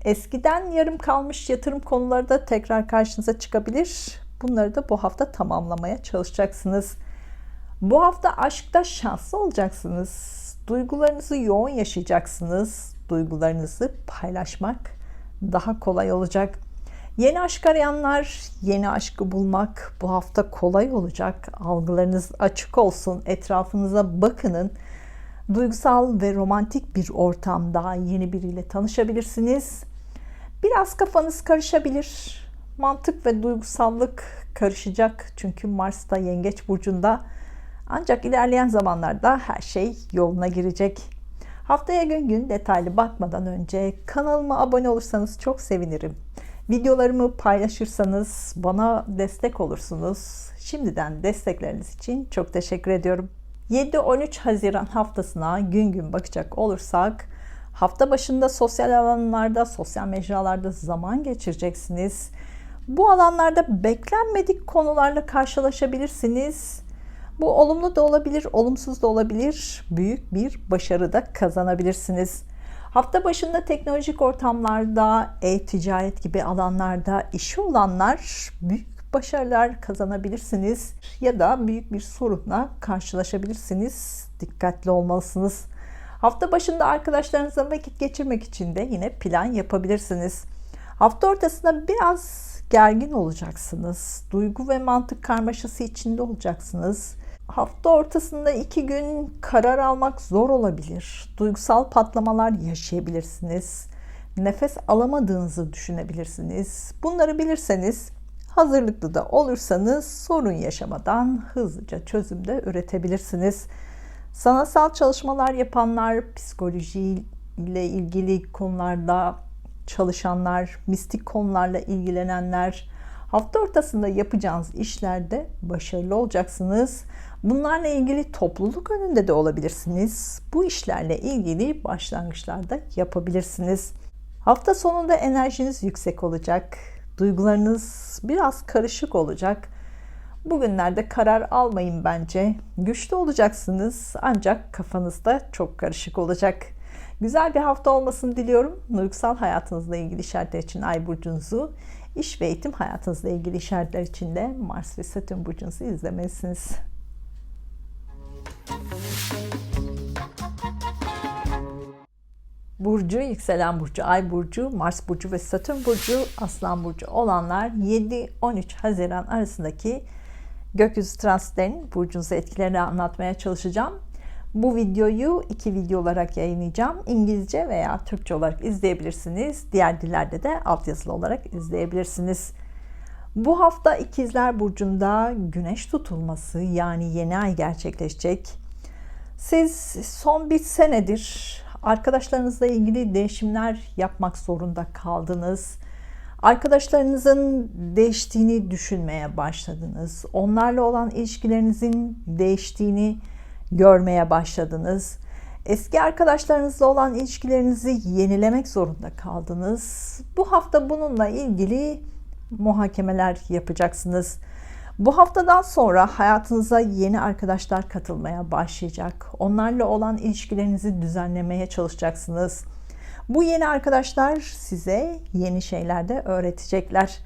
Eskiden yarım kalmış yatırım konuları da tekrar karşınıza çıkabilir. Bunları da bu hafta tamamlamaya çalışacaksınız. Bu hafta aşkta şanslı olacaksınız. Duygularınızı yoğun yaşayacaksınız. Duygularınızı paylaşmak daha kolay olacak. Yeni aşk arayanlar, yeni aşkı bulmak bu hafta kolay olacak. Algılarınız açık olsun, etrafınıza bakının. Duygusal ve romantik bir ortamda yeni biriyle tanışabilirsiniz. Biraz kafanız karışabilir. Mantık ve duygusallık karışacak. Çünkü Mars da Yengeç burcunda. Ancak ilerleyen zamanlarda her şey yoluna girecek. Haftaya gün gün detaylı bakmadan önce kanalıma abone olursanız çok sevinirim. Videolarımı paylaşırsanız bana destek olursunuz. Şimdiden destekleriniz için çok teşekkür ediyorum. 7-13 Haziran haftasına gün gün bakacak olursak, hafta başında sosyal alanlarda, sosyal mecralarda zaman geçireceksiniz. Bu alanlarda beklenmedik konularla karşılaşabilirsiniz. Bu olumlu da olabilir, olumsuz da olabilir. Büyük bir başarı da kazanabilirsiniz. Hafta başında teknolojik ortamlarda, e-ticaret gibi alanlarda işi olanlar büyük başarılar kazanabilirsiniz ya da büyük bir sorunla karşılaşabilirsiniz. Dikkatli olmalısınız. Hafta başında arkadaşlarınızla vakit geçirmek için de yine plan yapabilirsiniz. Hafta ortasında biraz gergin olacaksınız. Duygu ve mantık karmaşası içinde olacaksınız. Hafta ortasında 2 gün karar almak zor olabilir. Duygusal patlamalar yaşayabilirsiniz. Nefes alamadığınızı düşünebilirsiniz. Bunları bilirseniz, hazırlıklı da olursanız sorun yaşamadan hızlıca çözüm de üretebilirsiniz. Sanatsal çalışmalar yapanlar, psikoloji ile ilgili konularda çalışanlar, mistik konularla ilgilenenler, hafta ortasında yapacağınız işlerde başarılı olacaksınız. Bunlarla ilgili topluluk önünde de olabilirsiniz. Bu işlerle ilgili başlangıçlarda yapabilirsiniz. Hafta sonunda enerjiniz yüksek olacak. Duygularınız biraz karışık olacak. Bugünlerde karar almayın bence. Güçlü olacaksınız ancak kafanızda çok karışık olacak. Güzel bir hafta olmasını diliyorum. Duygusal hayatınızla ilgili işaretler için Ay burcunuzu, iş ve eğitim hayatınızla ilgili işaretler için de Mars ve Satürn burcunuzu izlemelisiniz. Burcu, yükselen burcu, Ay burcu, Mars burcu ve Satürn burcu, Aslan burcu olanlar 7-13 Haziran arasındaki gökyüzü transitlerinin burcunuza etkilerini anlatmaya çalışacağım. Bu videoyu 2 video olarak yayınlayacağım. İngilizce veya Türkçe olarak izleyebilirsiniz. Diğer dillerde de altyazılı olarak izleyebilirsiniz. Bu hafta İkizler Burcu'nda güneş tutulması yani yeni ay gerçekleşecek. Siz son bir senedir arkadaşlarınızla ilgili değişimler yapmak zorunda kaldınız. Arkadaşlarınızın değiştiğini düşünmeye başladınız. Onlarla olan ilişkilerinizin değiştiğini görmeye başladınız. Eski arkadaşlarınızla olan ilişkilerinizi yenilemek zorunda kaldınız. Bu hafta bununla ilgili muhakemeler yapacaksınız. Bu haftadan sonra hayatınıza yeni arkadaşlar katılmaya başlayacak. Onlarla olan ilişkilerinizi düzenlemeye çalışacaksınız. Bu yeni arkadaşlar size yeni şeyler de öğretecekler.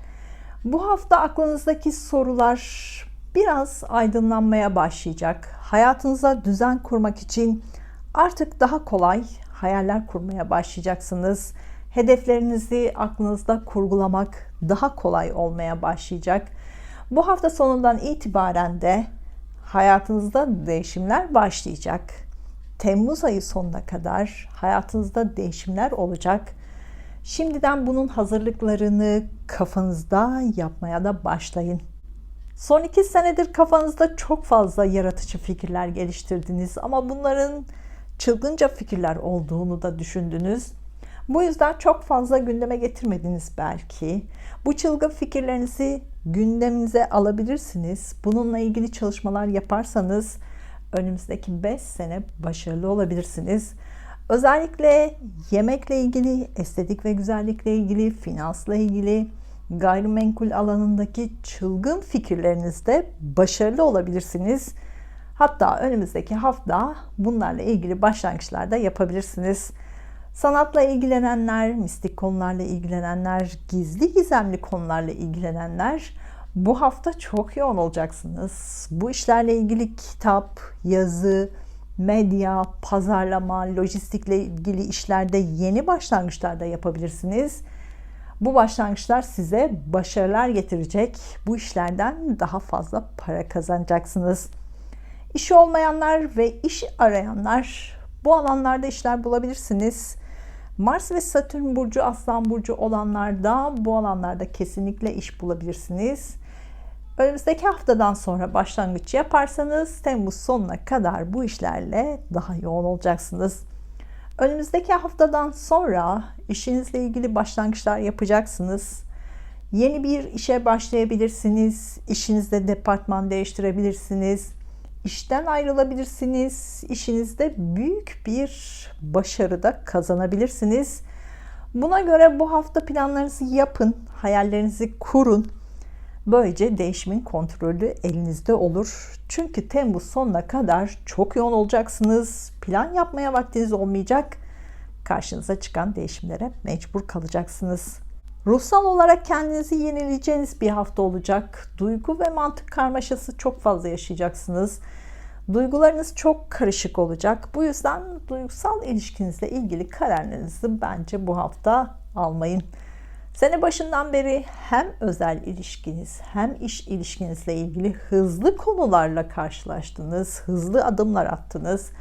Bu hafta aklınızdaki sorular biraz aydınlanmaya başlayacak. Hayatınıza düzen kurmak için artık daha kolay hayaller kurmaya başlayacaksınız. Hedeflerinizi aklınızda kurgulamak daha kolay olmaya başlayacak. Bu hafta sonundan itibaren de hayatınızda değişimler başlayacak. Temmuz ayı sonuna kadar hayatınızda değişimler olacak. Şimdiden bunun hazırlıklarını kafanızda yapmaya da başlayın. Son 2 senedir kafanızda çok fazla yaratıcı fikirler geliştirdiniz ama bunların çılgınca fikirler olduğunu da düşündünüz. Bu yüzden çok fazla gündeme getirmediniz belki. Bu çılgın fikirlerinizi gündeminize alabilirsiniz. Bununla ilgili çalışmalar yaparsanız önümüzdeki 5 sene başarılı olabilirsiniz. Özellikle yemekle ilgili, estetik ve güzellikle ilgili, finansla ilgili, gayrimenkul alanındaki çılgın fikirlerinizde başarılı olabilirsiniz. Hatta önümüzdeki hafta bunlarla ilgili başlangıçlar da yapabilirsiniz. Sanatla ilgilenenler, mistik konularla ilgilenenler, gizli gizemli konularla ilgilenenler bu hafta çok yoğun olacaksınız. Bu işlerle ilgili kitap, yazı, medya, pazarlama, lojistikle ilgili işlerde yeni başlangıçlar da yapabilirsiniz. Bu başlangıçlar size başarılar getirecek. Bu işlerden daha fazla para kazanacaksınız. İşi olmayanlar ve iş arayanlar bu alanlarda işler bulabilirsiniz. Mars ve Satürn burcu, Aslan burcu olanlar da bu alanlarda kesinlikle iş bulabilirsiniz. Önümüzdeki haftadan sonra başlangıç yaparsanız Temmuz sonuna kadar bu işlerle daha yoğun olacaksınız. Önümüzdeki haftadan sonra işinizle ilgili başlangıçlar yapacaksınız. Yeni bir işe başlayabilirsiniz. İşinizde departman değiştirebilirsiniz. İşten ayrılabilirsiniz. İşinizde büyük bir başarı da kazanabilirsiniz. Buna göre bu hafta planlarınızı yapın, hayallerinizi kurun. Böylece değişimin kontrolü elinizde olur. Çünkü Temmuz sonuna kadar çok yoğun olacaksınız. Plan yapmaya vaktiniz olmayacak. Karşınıza çıkan değişimlere mecbur kalacaksınız. Ruhsal olarak kendinizi yenileyeceğiniz bir hafta olacak. Duygu ve mantık karmaşası çok fazla yaşayacaksınız. Duygularınız çok karışık olacak. Bu yüzden duygusal ilişkinizle ilgili kararlarınızı bence bu hafta almayın. Sene başından beri hem özel ilişkiniz hem iş ilişkinizle ilgili hızlı konularla karşılaştınız, hızlı adımlar attınız.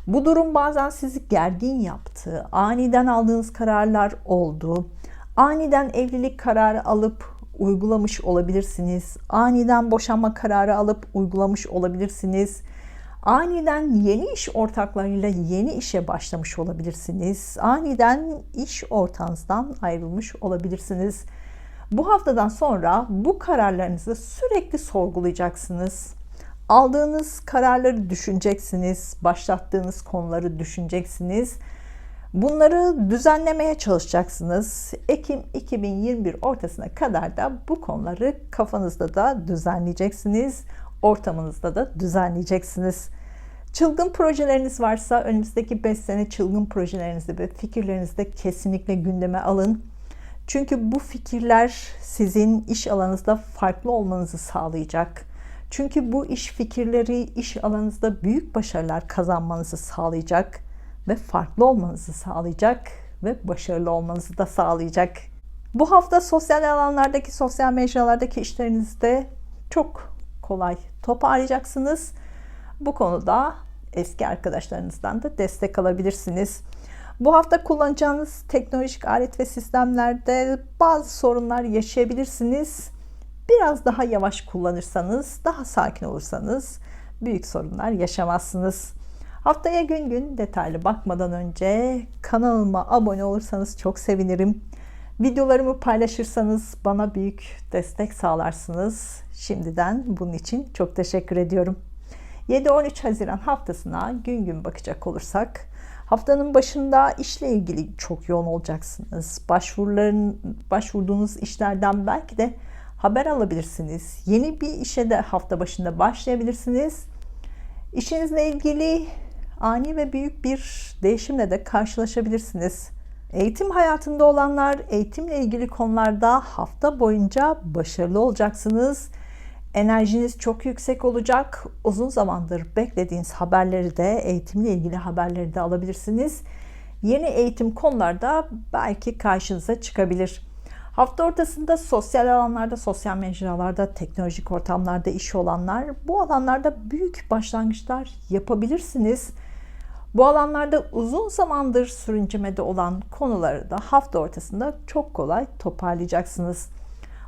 Bu durum bazen sizi gergin yaptı, aniden aldığınız kararlar oldu. Aniden evlilik kararı alıp uygulamış olabilirsiniz. Aniden boşanma kararı alıp uygulamış olabilirsiniz. Aniden yeni iş ortaklarıyla yeni işe başlamış olabilirsiniz. Aniden iş ortağınızdan ayrılmış olabilirsiniz. Bu haftadan sonra bu kararlarınızı sürekli sorgulayacaksınız. Aldığınız kararları düşüneceksiniz. Başlattığınız konuları düşüneceksiniz. Bunları düzenlemeye çalışacaksınız. Ekim 2021 ortasına kadar da bu konuları kafanızda da düzenleyeceksiniz. Ortamınızda da düzenleyeceksiniz. Çılgın projeleriniz varsa önümüzdeki 5 sene çılgın projelerinizi ve fikirlerinizi de kesinlikle gündeme alın. Çünkü bu fikirler sizin iş alanınızda farklı olmanızı sağlayacak. Çünkü bu iş fikirleri iş alanınızda büyük başarılar kazanmanızı sağlayacak ve farklı olmanızı sağlayacak ve başarılı olmanızı da sağlayacak. Bu hafta sosyal alanlardaki, sosyal mecralardaki işlerinizde çok kolay toparlayacaksınız. Bu konuda eski arkadaşlarınızdan da destek alabilirsiniz. Bu hafta kullanacağınız teknolojik alet ve sistemlerde bazı sorunlar yaşayabilirsiniz. Biraz daha yavaş kullanırsanız, daha sakin olursanız büyük sorunlar yaşamazsınız. Haftaya gün gün detaylı bakmadan önce kanalıma abone olursanız çok sevinirim. Videolarımı paylaşırsanız bana büyük destek sağlarsınız. Şimdiden bunun için çok teşekkür ediyorum. 7-13 Haziran haftasına gün gün bakacak olursak, haftanın başında işle ilgili çok yoğun olacaksınız. Başvurduğunuz işlerden belki de haber alabilirsiniz. Yeni bir işe de hafta başında başlayabilirsiniz. İşinizle ilgili ani ve büyük bir değişimle de karşılaşabilirsiniz. Eğitim hayatında olanlar eğitimle ilgili konularda hafta boyunca başarılı olacaksınız. Enerjiniz çok yüksek olacak. Uzun zamandır beklediğiniz haberleri de, eğitimle ilgili haberleri de alabilirsiniz. Yeni eğitim konularda belki karşınıza çıkabilir. Hafta ortasında sosyal alanlarda, sosyal mecralarda, teknolojik ortamlarda işi olanlar bu alanlarda büyük başlangıçlar yapabilirsiniz. Bu alanlarda uzun zamandır sürüncemede olan konuları da hafta ortasında çok kolay toparlayacaksınız.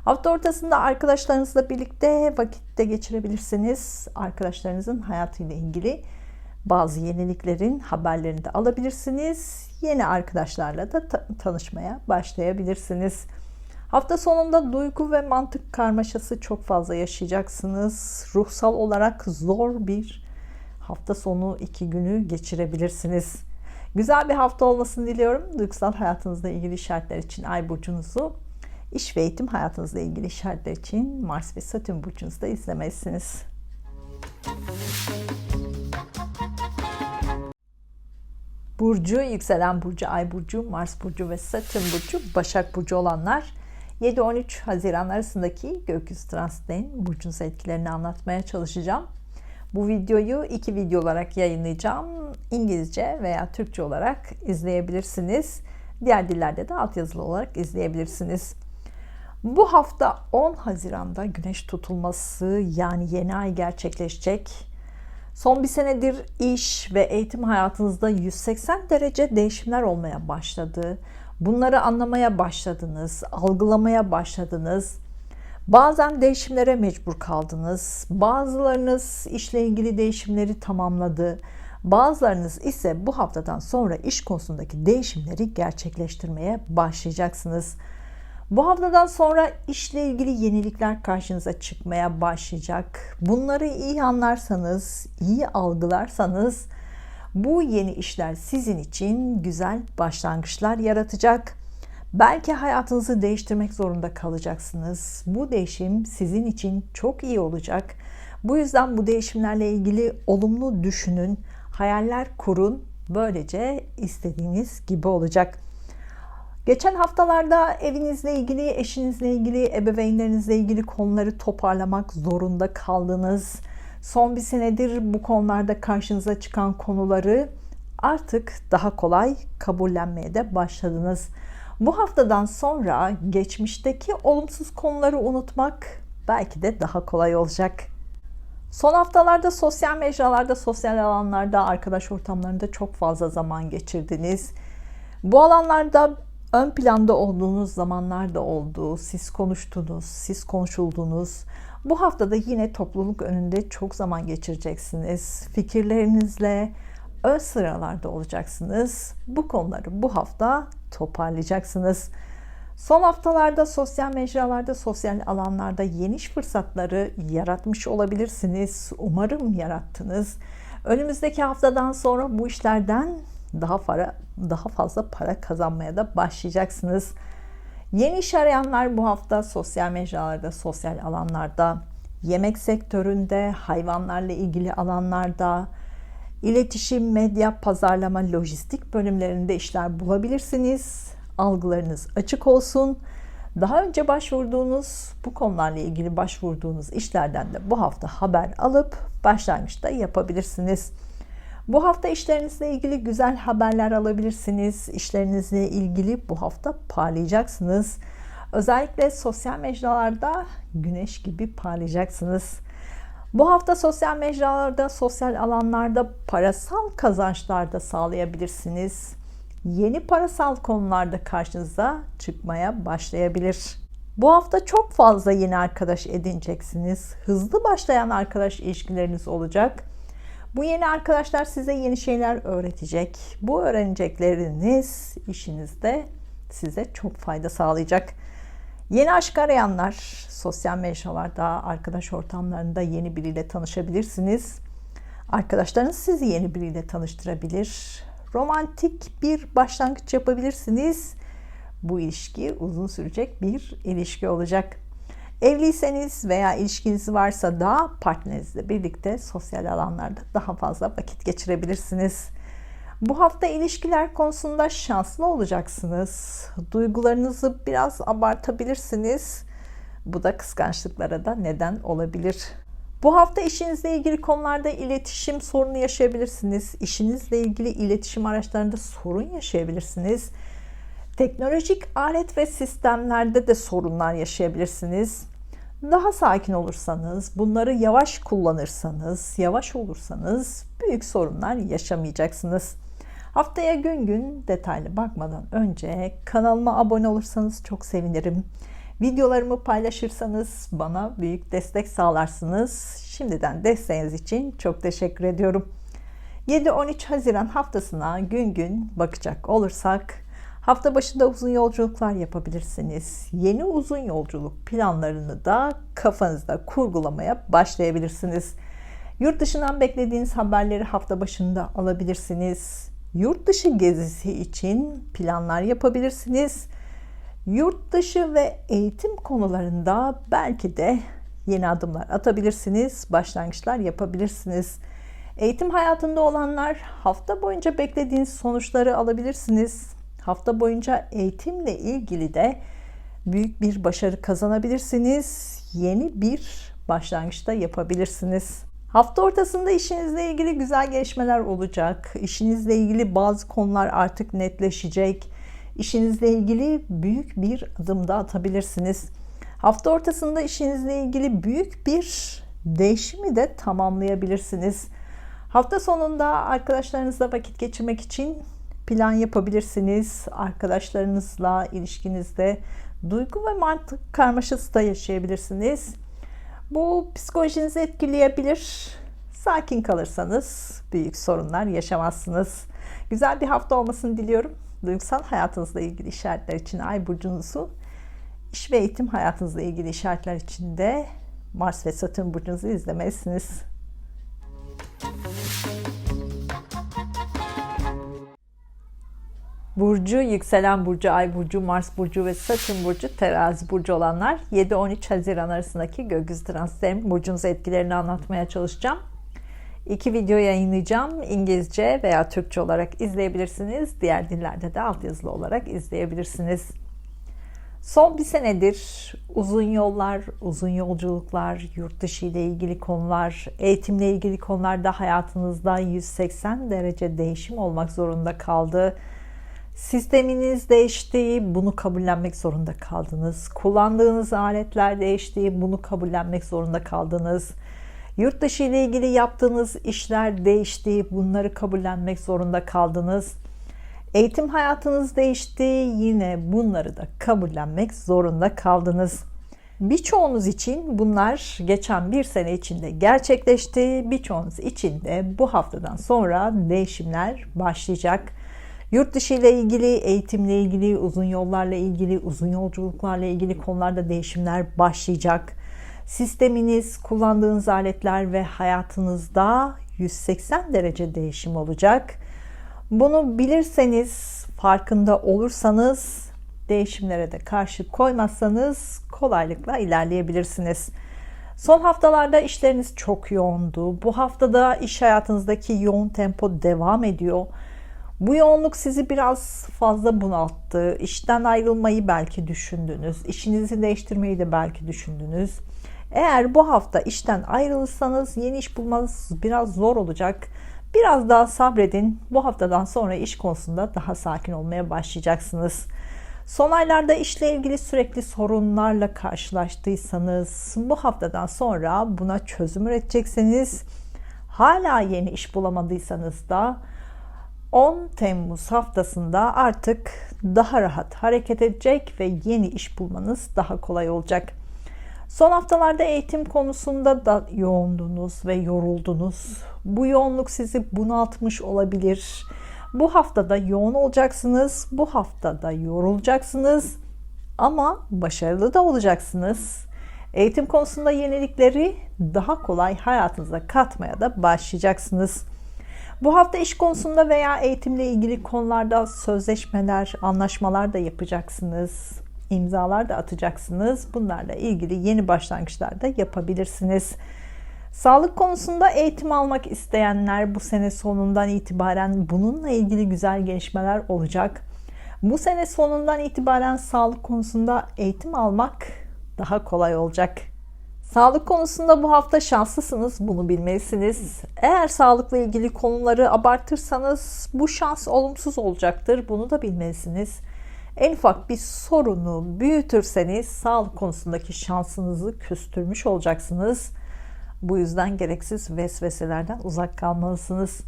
Hafta ortasında arkadaşlarınızla birlikte vakit de geçirebilirsiniz. Arkadaşlarınızın hayatıyla ilgili Bazı yeniliklerin haberlerini de alabilirsiniz. Yeni arkadaşlarla da tanışmaya başlayabilirsiniz. Hafta sonunda duygu ve mantık karmaşası çok fazla yaşayacaksınız. Ruhsal olarak zor bir hafta sonu 2 günü geçirebilirsiniz. Güzel bir hafta olmasını diliyorum. Duygusal hayatınızla ilgili işaretler için Ay burcunuzu, iş ve eğitim hayatınızla ilgili işaretler için Mars ve Satürn burcunuzu da izlemelisiniz. Burcu, yükselen burcu, Ay burcu, Mars burcu ve Satürn burcu, Başak burcu olanlar 7-13 Haziran arasındaki gökyüzü transitlerinin burcunuza etkilerini anlatmaya çalışacağım. Bu videoyu 2 video olarak yayınlayacağım. İngilizce veya Türkçe olarak izleyebilirsiniz. Diğer dillerde de altyazılı olarak izleyebilirsiniz. Bu hafta 10 Haziran'da Güneş tutulması yani yeni ay gerçekleşecek. Son bir senedir iş ve eğitim hayatınızda 180 derece değişimler olmaya başladı. Bunları anlamaya başladınız, algılamaya başladınız. Bazen değişimlere mecbur kaldınız. Bazılarınız işle ilgili değişimleri tamamladı. Bazılarınız ise bu haftadan sonra iş konusundaki değişimleri gerçekleştirmeye başlayacaksınız. Bu haftadan sonra işle ilgili yenilikler karşınıza çıkmaya başlayacak. Bunları iyi anlarsanız, iyi algılarsanız bu yeni işler sizin için güzel başlangıçlar yaratacak. Belki hayatınızı değiştirmek zorunda kalacaksınız. Bu değişim sizin için çok iyi olacak. Bu yüzden bu değişimlerle ilgili olumlu düşünün, hayaller kurun. Böylece istediğiniz gibi olacak. Geçen haftalarda evinizle ilgili, eşinizle ilgili, ebeveynlerinizle ilgili konuları toparlamak zorunda kaldınız. Son bir senedir bu konularda karşınıza çıkan konuları artık daha kolay kabullenmeye de başladınız. Bu haftadan sonra geçmişteki olumsuz konuları unutmak belki de daha kolay olacak. Son haftalarda sosyal mecralarda, sosyal alanlarda, arkadaş ortamlarında çok fazla zaman geçirdiniz. Bu alanlarda ön planda olduğunuz zamanlar da oldu. Siz konuştunuz, siz konuşuldunuz. Bu haftada yine topluluk önünde çok zaman geçireceksiniz. Fikirlerinizle ön sıralarda olacaksınız. Bu konuları bu hafta toparlayacaksınız. Son haftalarda sosyal mecralarda, sosyal alanlarda yeni iş fırsatları yaratmış olabilirsiniz. Umarım yarattınız. Önümüzdeki haftadan sonra bu işlerden daha fazla para kazanmaya da başlayacaksınız. Yeni iş arayanlar bu hafta sosyal mecralarda, sosyal alanlarda, yemek sektöründe, hayvanlarla ilgili alanlarda, iletişim, medya, pazarlama, lojistik bölümlerinde işler bulabilirsiniz. Algılarınız açık olsun. Daha önce başvurduğunuz, bu konularla ilgili başvurduğunuz işlerden de bu hafta haber alıp başlangıçta yapabilirsiniz. Bu hafta işlerinizle ilgili güzel haberler alabilirsiniz. İşlerinizle ilgili bu hafta parlayacaksınız. Özellikle sosyal mecralarda güneş gibi parlayacaksınız. Bu hafta sosyal mecralarda, sosyal alanlarda parasal kazançlar da sağlayabilirsiniz. Yeni parasal konularda karşınıza çıkmaya başlayabilir. Bu hafta çok fazla yeni arkadaş edineceksiniz. Hızlı başlayan arkadaş ilişkileriniz olacak. Bu yeni arkadaşlar size yeni şeyler öğretecek. Bu öğrenecekleriniz işinizde size çok fayda sağlayacak. Yeni aşk arayanlar sosyal mecralarda, arkadaş ortamlarında yeni biriyle tanışabilirsiniz. Arkadaşlarınız sizi yeni biriyle tanıştırabilir. Romantik bir başlangıç yapabilirsiniz. Bu ilişki uzun sürecek bir ilişki olacak. Evliyseniz veya ilişkiniz varsa da partnerinizle birlikte sosyal alanlarda daha fazla vakit geçirebilirsiniz. Bu hafta ilişkiler konusunda şanslı olacaksınız. Duygularınızı biraz abartabilirsiniz. Bu da kıskançlıklara da neden olabilir. Bu hafta işinizle ilgili konularda iletişim sorunu yaşayabilirsiniz. İşinizle ilgili iletişim araçlarında sorun yaşayabilirsiniz. Teknolojik alet ve sistemlerde de sorunlar yaşayabilirsiniz. Daha sakin olursanız, bunları yavaş kullanırsanız, yavaş olursanız büyük sorunlar yaşamayacaksınız. Haftaya gün gün detaylı bakmadan önce kanalıma abone olursanız çok sevinirim. Videolarımı paylaşırsanız bana büyük destek sağlarsınız. Şimdiden desteğiniz için çok teşekkür ediyorum. 7-13 Haziran haftasına gün gün bakacak olursak, hafta başında uzun yolculuklar yapabilirsiniz. Yeni uzun yolculuk planlarını da kafanızda kurgulamaya başlayabilirsiniz. Yurt dışından beklediğiniz haberleri hafta başında alabilirsiniz. Yurt dışı gezisi için planlar yapabilirsiniz. Yurt dışı ve eğitim konularında belki de yeni adımlar atabilirsiniz, başlangıçlar yapabilirsiniz. Eğitim hayatında olanlar hafta boyunca beklediğiniz sonuçları alabilirsiniz. Hafta boyunca eğitimle ilgili de büyük bir başarı kazanabilirsiniz. Yeni bir başlangıçta yapabilirsiniz. Hafta ortasında işinizle ilgili güzel gelişmeler olacak. İşinizle ilgili bazı konular artık netleşecek. İşinizle ilgili büyük bir adım da atabilirsiniz. Hafta ortasında işinizle ilgili büyük bir değişimi de tamamlayabilirsiniz. Hafta sonunda arkadaşlarınızla vakit geçirmek için plan yapabilirsiniz. Arkadaşlarınızla ilişkinizde duygu ve mantık karmaşası da yaşayabilirsiniz. Bu psikolojinizi etkileyebilir. Sakin kalırsanız büyük sorunlar yaşamazsınız. Güzel bir hafta olmasını diliyorum. Duygusal hayatınızla ilgili işaretler için Ay burcunuzu, iş ve eğitim hayatınızla ilgili işaretler için de Mars ve Satürn burcunuzu izlemelisiniz. Burcu, yükselen burcu, ay burcu, Mars burcu ve Satürn burcu, terazi burcu olanlar 7-13 Haziran arasındaki gökyüzü transitlerin burcunuza etkilerini anlatmaya çalışacağım. 2 video yayınlayacağım. İngilizce veya Türkçe olarak izleyebilirsiniz. Diğer dillerde de altyazılı olarak izleyebilirsiniz. Son bir senedir uzun yollar, uzun yolculuklar, yurt dışı ile ilgili konular, eğitimle ilgili konularda hayatınızda 180 derece değişim olmak zorunda kaldı. Sisteminiz değişti, bunu kabullenmek zorunda kaldınız. Kullandığınız aletler değişti, bunu kabullenmek zorunda kaldınız. Yurt dışı ile ilgili yaptığınız işler değişti, bunları kabullenmek zorunda kaldınız. Eğitim hayatınız değişti, yine bunları da kabullenmek zorunda kaldınız. Birçoğunuz için bunlar geçen bir sene içinde gerçekleşti. Birçoğunuz için de bu haftadan sonra değişimler başlayacak. Yurt dışı ile ilgili, eğitimle ilgili, uzun yollarla ilgili, uzun yolculuklarla ilgili konularda değişimler başlayacak. Sisteminiz, kullandığınız aletler ve hayatınızda 180 derece değişim olacak. Bunu bilirseniz, farkında olursanız, değişimlere de karşı koymazsanız kolaylıkla ilerleyebilirsiniz. Son haftalarda işleriniz çok yoğundu. Bu haftada iş hayatınızdaki yoğun tempo devam ediyor. Bu yoğunluk sizi biraz fazla bunalttı. İşten ayrılmayı belki düşündünüz. İşinizi değiştirmeyi de belki düşündünüz. Eğer bu hafta işten ayrılırsanız yeni iş bulmanız biraz zor olacak. Biraz daha sabredin. Bu haftadan sonra iş konusunda daha sakin olmaya başlayacaksınız. Son aylarda işle ilgili sürekli sorunlarla karşılaştıysanız bu haftadan sonra buna çözüm üreteceksiniz. Hala yeni iş bulamadıysanız da 10 Temmuz haftasında artık daha rahat hareket edecek ve yeni iş bulmanız daha kolay olacak. Son haftalarda eğitim konusunda da yoğundunuz ve yoruldunuz. Bu yoğunluk sizi bunaltmış olabilir. Bu haftada yoğun olacaksınız, bu haftada yorulacaksınız ama başarılı da olacaksınız. Eğitim konusunda yenilikleri daha kolay hayatınıza katmaya da başlayacaksınız. Bu hafta iş konusunda veya eğitimle ilgili konularda sözleşmeler, anlaşmalar da yapacaksınız. İmzalar da atacaksınız. Bunlarla ilgili yeni başlangıçlar da yapabilirsiniz. Sağlık konusunda eğitim almak isteyenler bu sene sonundan itibaren bununla ilgili güzel gelişmeler olacak. Bu sene sonundan itibaren sağlık konusunda eğitim almak daha kolay olacak. Sağlık konusunda bu hafta şanslısınız, bunu bilmelisiniz. Eğer sağlıkla ilgili konuları abartırsanız bu şans olumsuz olacaktır, bunu da bilmelisiniz. En ufak bir sorunu büyütürseniz sağlık konusundaki şansınızı küstürmüş olacaksınız. Bu yüzden gereksiz vesveselerden uzak kalmalısınız.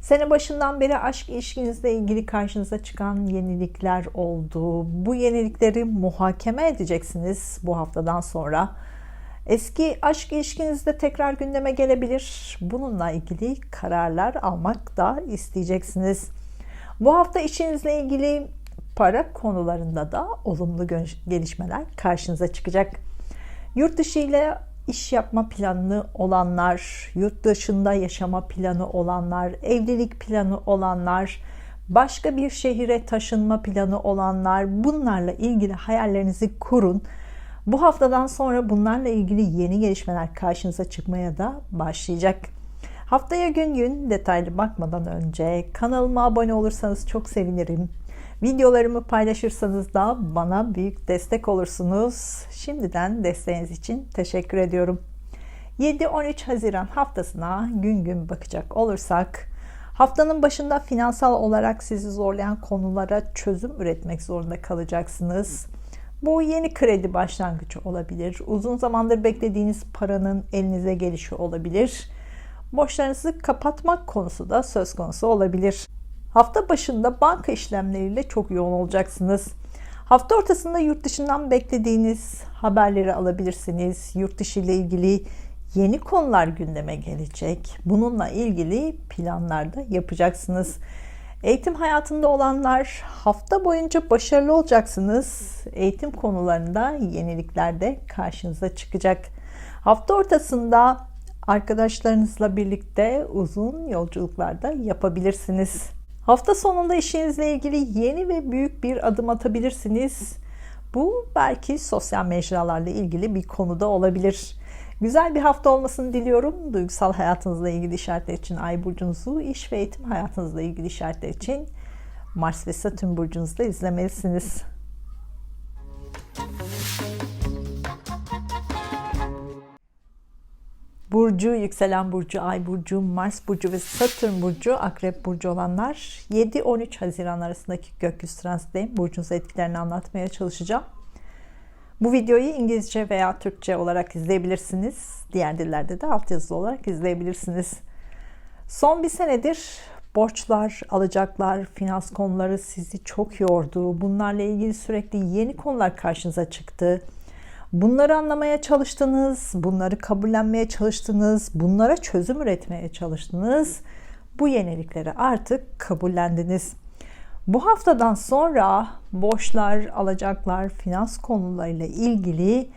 Sene başından beri aşk ilişkinizle ilgili karşınıza çıkan yenilikler oldu. Bu yenilikleri muhakeme edeceksiniz bu haftadan sonra. Eski aşk ilişkinizde tekrar gündeme gelebilir. Bununla ilgili kararlar almak da isteyeceksiniz. Bu hafta işinizle ilgili para konularında da olumlu gelişmeler karşınıza çıkacak. Yurt dışı ile iş yapma planı olanlar, yurt dışında yaşama planı olanlar, evlilik planı olanlar, başka bir şehire taşınma planı olanlar, bunlarla ilgili hayallerinizi kurun. Bu haftadan sonra bunlarla ilgili yeni gelişmeler karşınıza çıkmaya da başlayacak. Haftaya gün detaylı bakmadan önce kanalıma abone olursanız çok sevinirim. Videolarımı paylaşırsanız da bana büyük destek olursunuz. Şimdiden desteğiniz için teşekkür ediyorum. 7-13 Haziran haftasına gün bakacak olursak, haftanın başında finansal olarak sizi zorlayan konulara çözüm üretmek zorunda kalacaksınız. Bu yeni kredi başlangıcı olabilir. Uzun zamandır beklediğiniz paranın elinize gelişi olabilir. Borçlarınızı kapatmak konusu da söz konusu olabilir. Hafta başında banka işlemleriyle çok yoğun olacaksınız. Hafta ortasında yurt dışından beklediğiniz haberleri alabilirsiniz. Yurt dışı ile ilgili yeni konular gündeme gelecek. Bununla ilgili planlar da yapacaksınız. Eğitim hayatında olanlar hafta boyunca başarılı olacaksınız. Eğitim konularında yenilikler de karşınıza çıkacak. Hafta ortasında arkadaşlarınızla birlikte uzun yolculuklar da yapabilirsiniz. Hafta sonunda işinizle ilgili yeni ve büyük bir adım atabilirsiniz. Bu belki sosyal mecralarla ilgili bir konuda olabilir. Güzel bir hafta olmasını diliyorum. Duygusal hayatınızla ilgili işaretler için Ay burcunuzu, iş ve eğitim hayatınızla ilgili işaretler için Mars ve Satürn burcunuzda izlemelisiniz. Burcu, yükselen burcu, ay burcu, Mars burcu ve Satürn burcu, Akrep burcu olanlar 7-13 Haziran arasındaki gökyüzü transitindeyim. Burcunuzun etkilerini anlatmaya çalışacağım. Bu videoyu İngilizce veya Türkçe olarak izleyebilirsiniz. Diğer dillerde de altyazılı olarak izleyebilirsiniz. Son bir senedir borçlar, alacaklar, finans konuları sizi çok yordu. Bunlarla ilgili sürekli yeni konular karşınıza çıktı. Bunları anlamaya çalıştınız, bunları kabullenmeye çalıştınız, bunlara çözüm üretmeye çalıştınız. Bu yenilikleri artık kabullendiniz. Bu haftadan sonra borçlar, alacaklar, finans konularıyla ilgili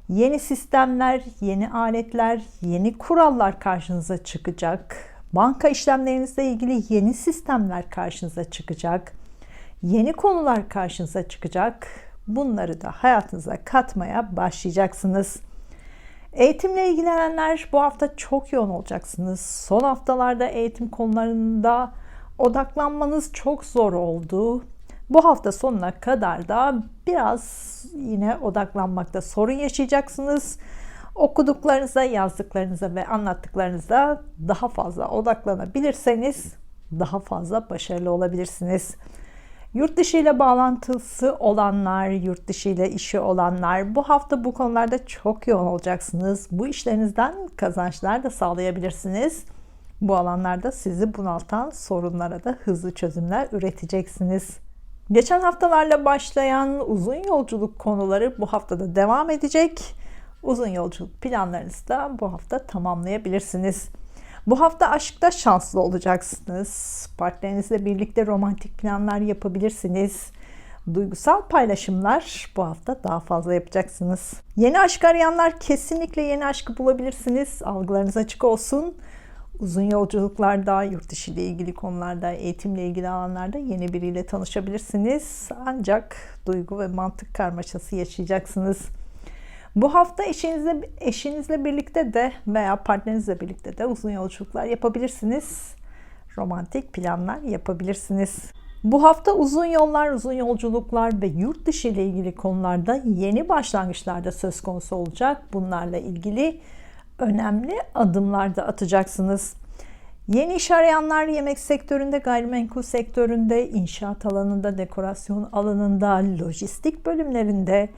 yeni sistemler, yeni aletler, yeni kurallar karşınıza çıkacak. Banka işlemlerinizle ilgili yeni sistemler karşınıza çıkacak. Yeni konular karşınıza çıkacak. Bunları da hayatınıza katmaya başlayacaksınız. Eğitimle ilgilenenler bu hafta çok yoğun olacaksınız. Son haftalarda eğitim konularında odaklanmanız çok zor oldu. Bu hafta sonuna kadar da biraz yine odaklanmakta sorun yaşayacaksınız. Okuduklarınıza, yazdıklarınıza ve anlattıklarınıza daha fazla odaklanabilirseniz daha fazla başarılı olabilirsiniz. Yurt dışı ile bağlantısı olanlar, yurt dışı ile işi olanlar bu hafta bu konularda çok yoğun olacaksınız. Bu işlerinizden kazançlar da sağlayabilirsiniz. Bu alanlarda sizi bunaltan sorunlara da hızlı çözümler üreteceksiniz. Geçen haftalarla başlayan uzun yolculuk konuları bu haftada devam edecek. Uzun yolculuk planlarınızı da bu hafta tamamlayabilirsiniz. Bu hafta aşkta şanslı olacaksınız. Partnerinizle birlikte romantik planlar yapabilirsiniz. Duygusal paylaşımlar bu hafta daha fazla yapacaksınız. Yeni aşk arayanlar kesinlikle yeni aşkı bulabilirsiniz. Algılarınız açık olsun. Uzun yolculuklarda, yurt dışı ile ilgili konularda, eğitimle ilgili alanlarda yeni biriyle tanışabilirsiniz. Ancak duygu ve mantık karmaşası yaşayacaksınız. Bu hafta eşinizle birlikte de veya partnerinizle birlikte de uzun yolculuklar yapabilirsiniz. Romantik planlar yapabilirsiniz. Bu hafta uzun yollar, uzun yolculuklar ve yurt dışı ile ilgili konularda yeni başlangıçlarda söz konusu olacak. Bunlarla ilgili önemli adımlar da atacaksınız. Yeni iş arayanlar yemek sektöründe, gayrimenkul sektöründe, inşaat alanında, dekorasyon alanında, lojistik bölümlerinde,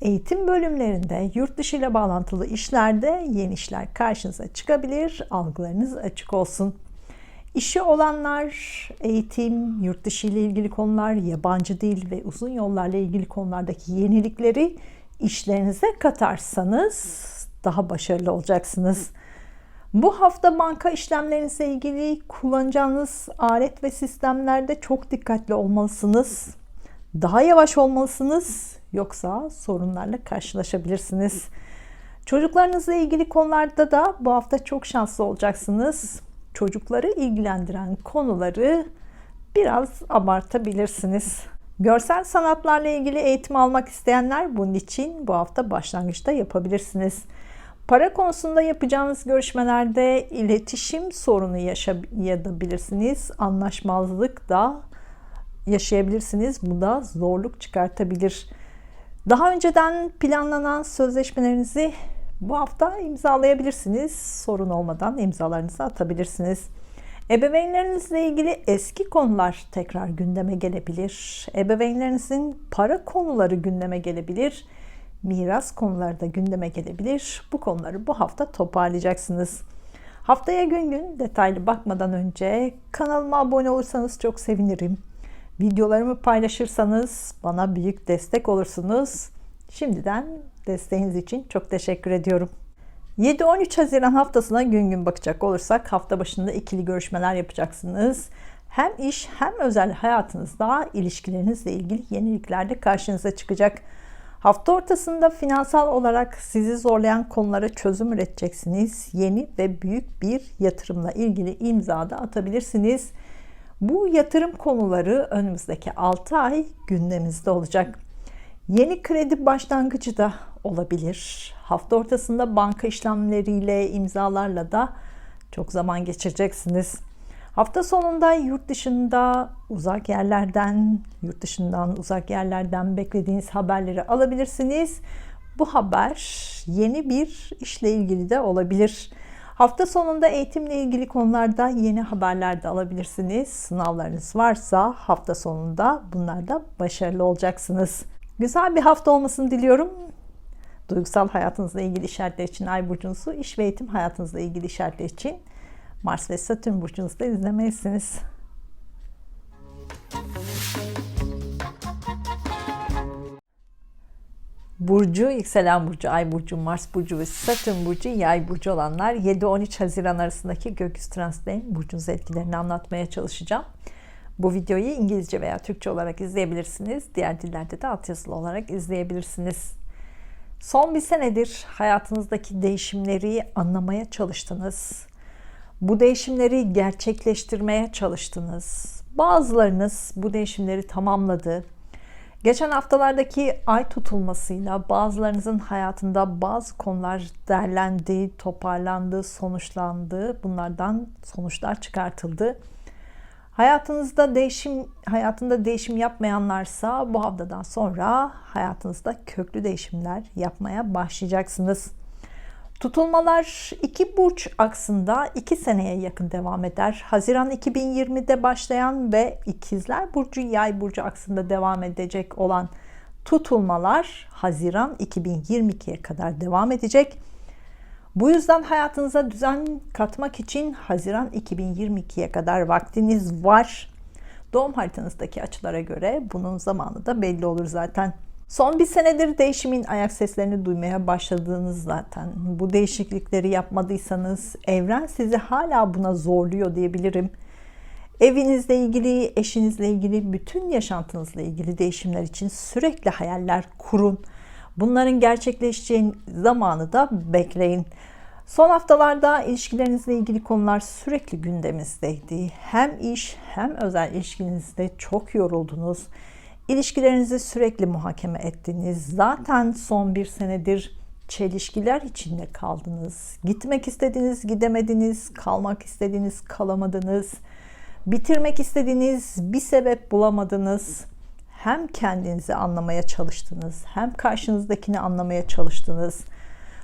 eğitim bölümlerinde, yurt dışı ile bağlantılı işlerde yeni işler karşınıza çıkabilir. Algılarınız açık olsun. İşi olanlar, eğitim, yurt dışı ile ilgili konular, yabancı dil ve uzun yollarla ilgili konulardaki yenilikleri işlerinize katarsanız daha başarılı olacaksınız. Bu hafta banka işlemlerinizle ilgili kullanacağınız alet ve sistemlerde çok dikkatli olmalısınız. Daha yavaş olmalısınız, yoksa sorunlarla karşılaşabilirsiniz. Çocuklarınızla ilgili konularda da bu hafta çok şanslı olacaksınız. Çocukları ilgilendiren konuları biraz abartabilirsiniz. Görsel sanatlarla ilgili eğitim almak isteyenler bunun için bu hafta başlangıçta yapabilirsiniz. Para konusunda yapacağınız görüşmelerde iletişim sorunu yaşayabilirsiniz. Anlaşmazlık da yaşayabilirsiniz. Bu da zorluk çıkartabilir. Daha önceden planlanan sözleşmelerinizi bu hafta imzalayabilirsiniz. Sorun olmadan imzalarınızı atabilirsiniz. Ebeveynlerinizle ilgili eski konular tekrar gündeme gelebilir. Ebeveynlerinizin para konuları gündeme gelebilir. Miras konuları da gündeme gelebilir. Bu konuları bu hafta toparlayacaksınız. Haftaya gün gün detaylı bakmadan önce kanalıma abone olursanız çok sevinirim. Videolarımı paylaşırsanız bana büyük destek olursunuz. Şimdiden desteğiniz için çok teşekkür ediyorum. 7-13 Haziran haftasına gün gün bakacak olursak hafta başında ikili görüşmeler yapacaksınız. Hem iş hem özel hayatınızda ilişkilerinizle ilgili yenilikler de karşınıza çıkacak. Hafta ortasında finansal olarak sizi zorlayan konulara çözüm üreteceksiniz. Yeni ve büyük bir yatırımla ilgili imza da atabilirsiniz. Bu yatırım konuları önümüzdeki 6 ay gündemimizde olacak. Yeni kredi başlangıcı da olabilir. Hafta ortasında banka işlemleriyle, imzalarla da çok zaman geçireceksiniz. Hafta sonunda yurt dışından uzak yerlerden beklediğiniz haberleri alabilirsiniz. Bu haber yeni bir işle ilgili de olabilir. Hafta sonunda eğitimle ilgili konularda yeni haberler de alabilirsiniz. Sınavlarınız varsa hafta sonunda bunlarda başarılı olacaksınız. Güzel bir hafta olmasını diliyorum. Duygusal hayatınızla ilgili işaretler için Ay burcunuzu, iş ve eğitim hayatınızla ilgili işaretler için Mars ve Satürn burcunuzda izlemelisiniz. Burcu, yükselen burcu, ay burcu, Mars burcu ve Satürn burcu, yay burcu olanlar 7-13 Haziran arasındaki gökyüzü transitlerinin burcunuz etkilerini anlatmaya çalışacağım. Bu videoyu İngilizce veya Türkçe olarak izleyebilirsiniz. Diğer dillerde de altyazılı olarak izleyebilirsiniz. Son bir senedir hayatınızdaki değişimleri anlamaya çalıştınız. Bu değişimleri gerçekleştirmeye çalıştınız. Bazılarınız bu değişimleri tamamladı. Geçen haftalardaki ay tutulmasıyla bazılarınızın hayatında bazı konular derlendi, toparlandı, sonuçlandı. Bunlardan sonuçlar çıkartıldı. Hayatında değişim yapmayanlarsa bu haftadan sonra hayatınızda köklü değişimler yapmaya başlayacaksınız. Tutulmalar 2 burç aksında 2 seneye yakın devam eder. Haziran 2020'de başlayan ve İkizler Burcu, Yay Burcu aksında devam edecek olan tutulmalar Haziran 2022'ye kadar devam edecek. Bu yüzden hayatınıza düzen katmak için Haziran 2022'ye kadar vaktiniz var. Doğum haritanızdaki açılara göre bunun zamanı da belli olur zaten. Son bir senedir değişimin ayak seslerini duymaya başladınız zaten. Bu değişiklikleri yapmadıysanız evren sizi hala buna zorluyor diyebilirim. Evinizle ilgili, eşinizle ilgili, bütün yaşantınızla ilgili değişimler için sürekli hayaller kurun. Bunların gerçekleşeceği zamanı da bekleyin. Son haftalarda ilişkilerinizle ilgili konular sürekli gündemimizdeydi. Hem iş hem özel ilişkinizde çok yoruldunuz. İlişkilerinizi sürekli muhakeme ettiniz. Zaten son bir senedir çelişkiler içinde kaldınız. Gitmek istediniz, gidemediniz. Kalmak istediniz, kalamadınız. Bitirmek istediniz, bir sebep bulamadınız. Hem kendinizi anlamaya çalıştınız, hem karşınızdakini anlamaya çalıştınız.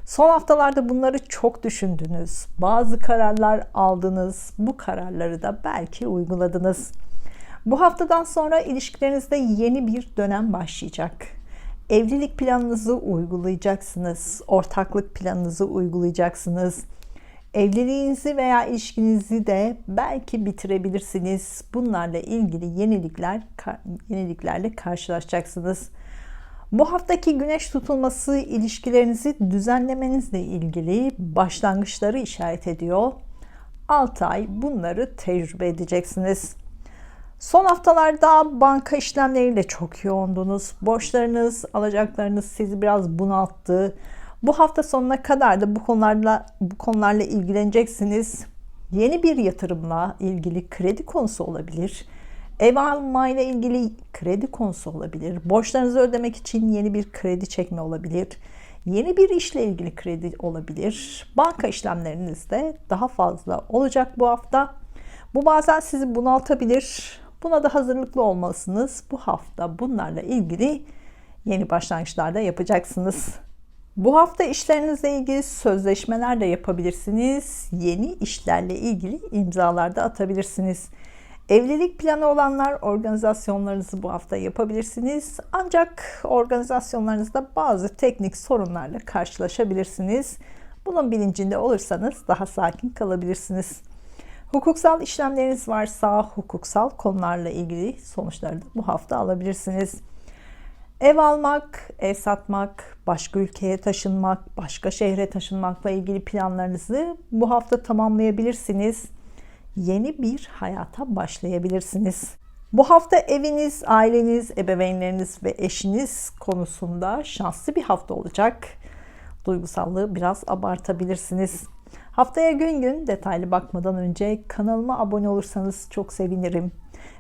Son haftalarda bunları çok düşündünüz. Bazı kararlar aldınız. Bu kararları da belki uyguladınız. Bu haftadan sonra ilişkilerinizde yeni bir dönem başlayacak. Evlilik planınızı uygulayacaksınız. Ortaklık planınızı uygulayacaksınız. Evliliğinizi veya ilişkinizi de belki bitirebilirsiniz. Bunlarla ilgili yeniliklerle karşılaşacaksınız. Bu haftaki güneş tutulması ilişkilerinizi düzenlemenizle ilgili başlangıçları işaret ediyor. 6 ay bunları tecrübe edeceksiniz. Son haftalarda banka işlemleriyle çok yoğundunuz. Borçlarınız, alacaklarınız sizi biraz bunalttı. Bu hafta sonuna kadar da bu konularla ilgileneceksiniz. Yeni bir yatırımla ilgili kredi konusu olabilir. Ev almayla ilgili kredi konusu olabilir. Borçlarınızı ödemek için yeni bir kredi çekme olabilir. Yeni bir işle ilgili kredi olabilir. Banka işlemleriniz de daha fazla olacak bu hafta. Bu bazen sizi bunaltabilir. Buna da hazırlıklı olmalısınız. Bu hafta bunlarla ilgili yeni başlangıçlar da yapacaksınız. Bu hafta işlerinizle ilgili sözleşmeler de yapabilirsiniz. Yeni işlerle ilgili imzalar da atabilirsiniz. Evlilik planı olanlar organizasyonlarınızı bu hafta yapabilirsiniz. Ancak organizasyonlarınızda bazı teknik sorunlarla karşılaşabilirsiniz. Bunun bilincinde olursanız daha sakin kalabilirsiniz. Hukuksal işlemleriniz varsa hukuksal konularla ilgili sonuçları da bu hafta alabilirsiniz. Ev almak, ev satmak, başka ülkeye taşınmak, başka şehre taşınmakla ilgili planlarınızı bu hafta tamamlayabilirsiniz. Yeni bir hayata başlayabilirsiniz. Bu hafta eviniz, aileniz, ebeveynleriniz ve eşiniz konusunda şanslı bir hafta olacak. Duygusallığı biraz abartabilirsiniz. Haftaya gün gün detaylı bakmadan önce kanalıma abone olursanız çok sevinirim.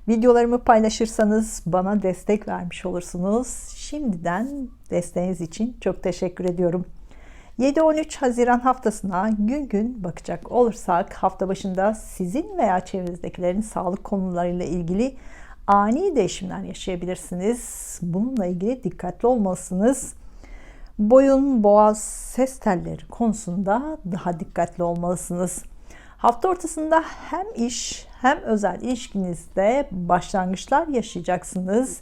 Videolarımı paylaşırsanız bana destek vermiş olursunuz. Şimdiden desteğiniz için çok teşekkür ediyorum. 7-13 Haziran haftasına gün gün bakacak olursak hafta başında sizin veya çevrenizdekilerin sağlık konularıyla ilgili ani değişimler yaşayabilirsiniz. Bununla ilgili dikkatli olmalısınız. Boyun, boğaz, ses telleri konusunda daha dikkatli olmalısınız. Hafta ortasında hem iş hem özel ilişkinizde başlangıçlar yaşayacaksınız.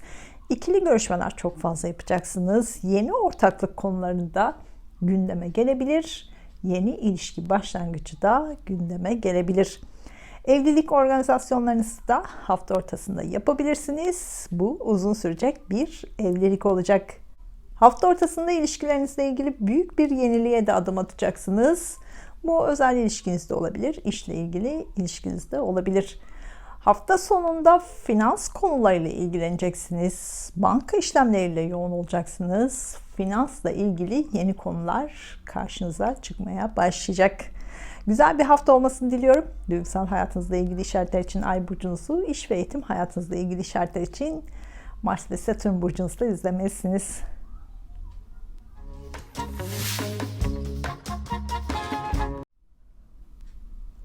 İkili görüşmeler çok fazla yapacaksınız. Yeni ortaklık konularında gündeme gelebilir. Yeni ilişki başlangıcı da gündeme gelebilir. Evlilik organizasyonlarınızı da hafta ortasında yapabilirsiniz. Bu uzun sürecek bir evlilik olacak. Hafta ortasında ilişkilerinizle ilgili büyük bir yeniliğe de adım atacaksınız. Bu özel ilişkinizde olabilir, işle ilgili ilişkinizde olabilir. Hafta sonunda finans konularıyla ilgileneceksiniz. Banka işlemleriyle yoğun olacaksınız. Finansla ilgili yeni konular karşınıza çıkmaya başlayacak. Güzel bir hafta olmasını diliyorum. Duygusal hayatınızla ilgili işaretler için Ay burcunuzu, iş ve eğitim hayatınızla ilgili işaretler için Mars ve Satürn burcunuzda izlemelisiniz.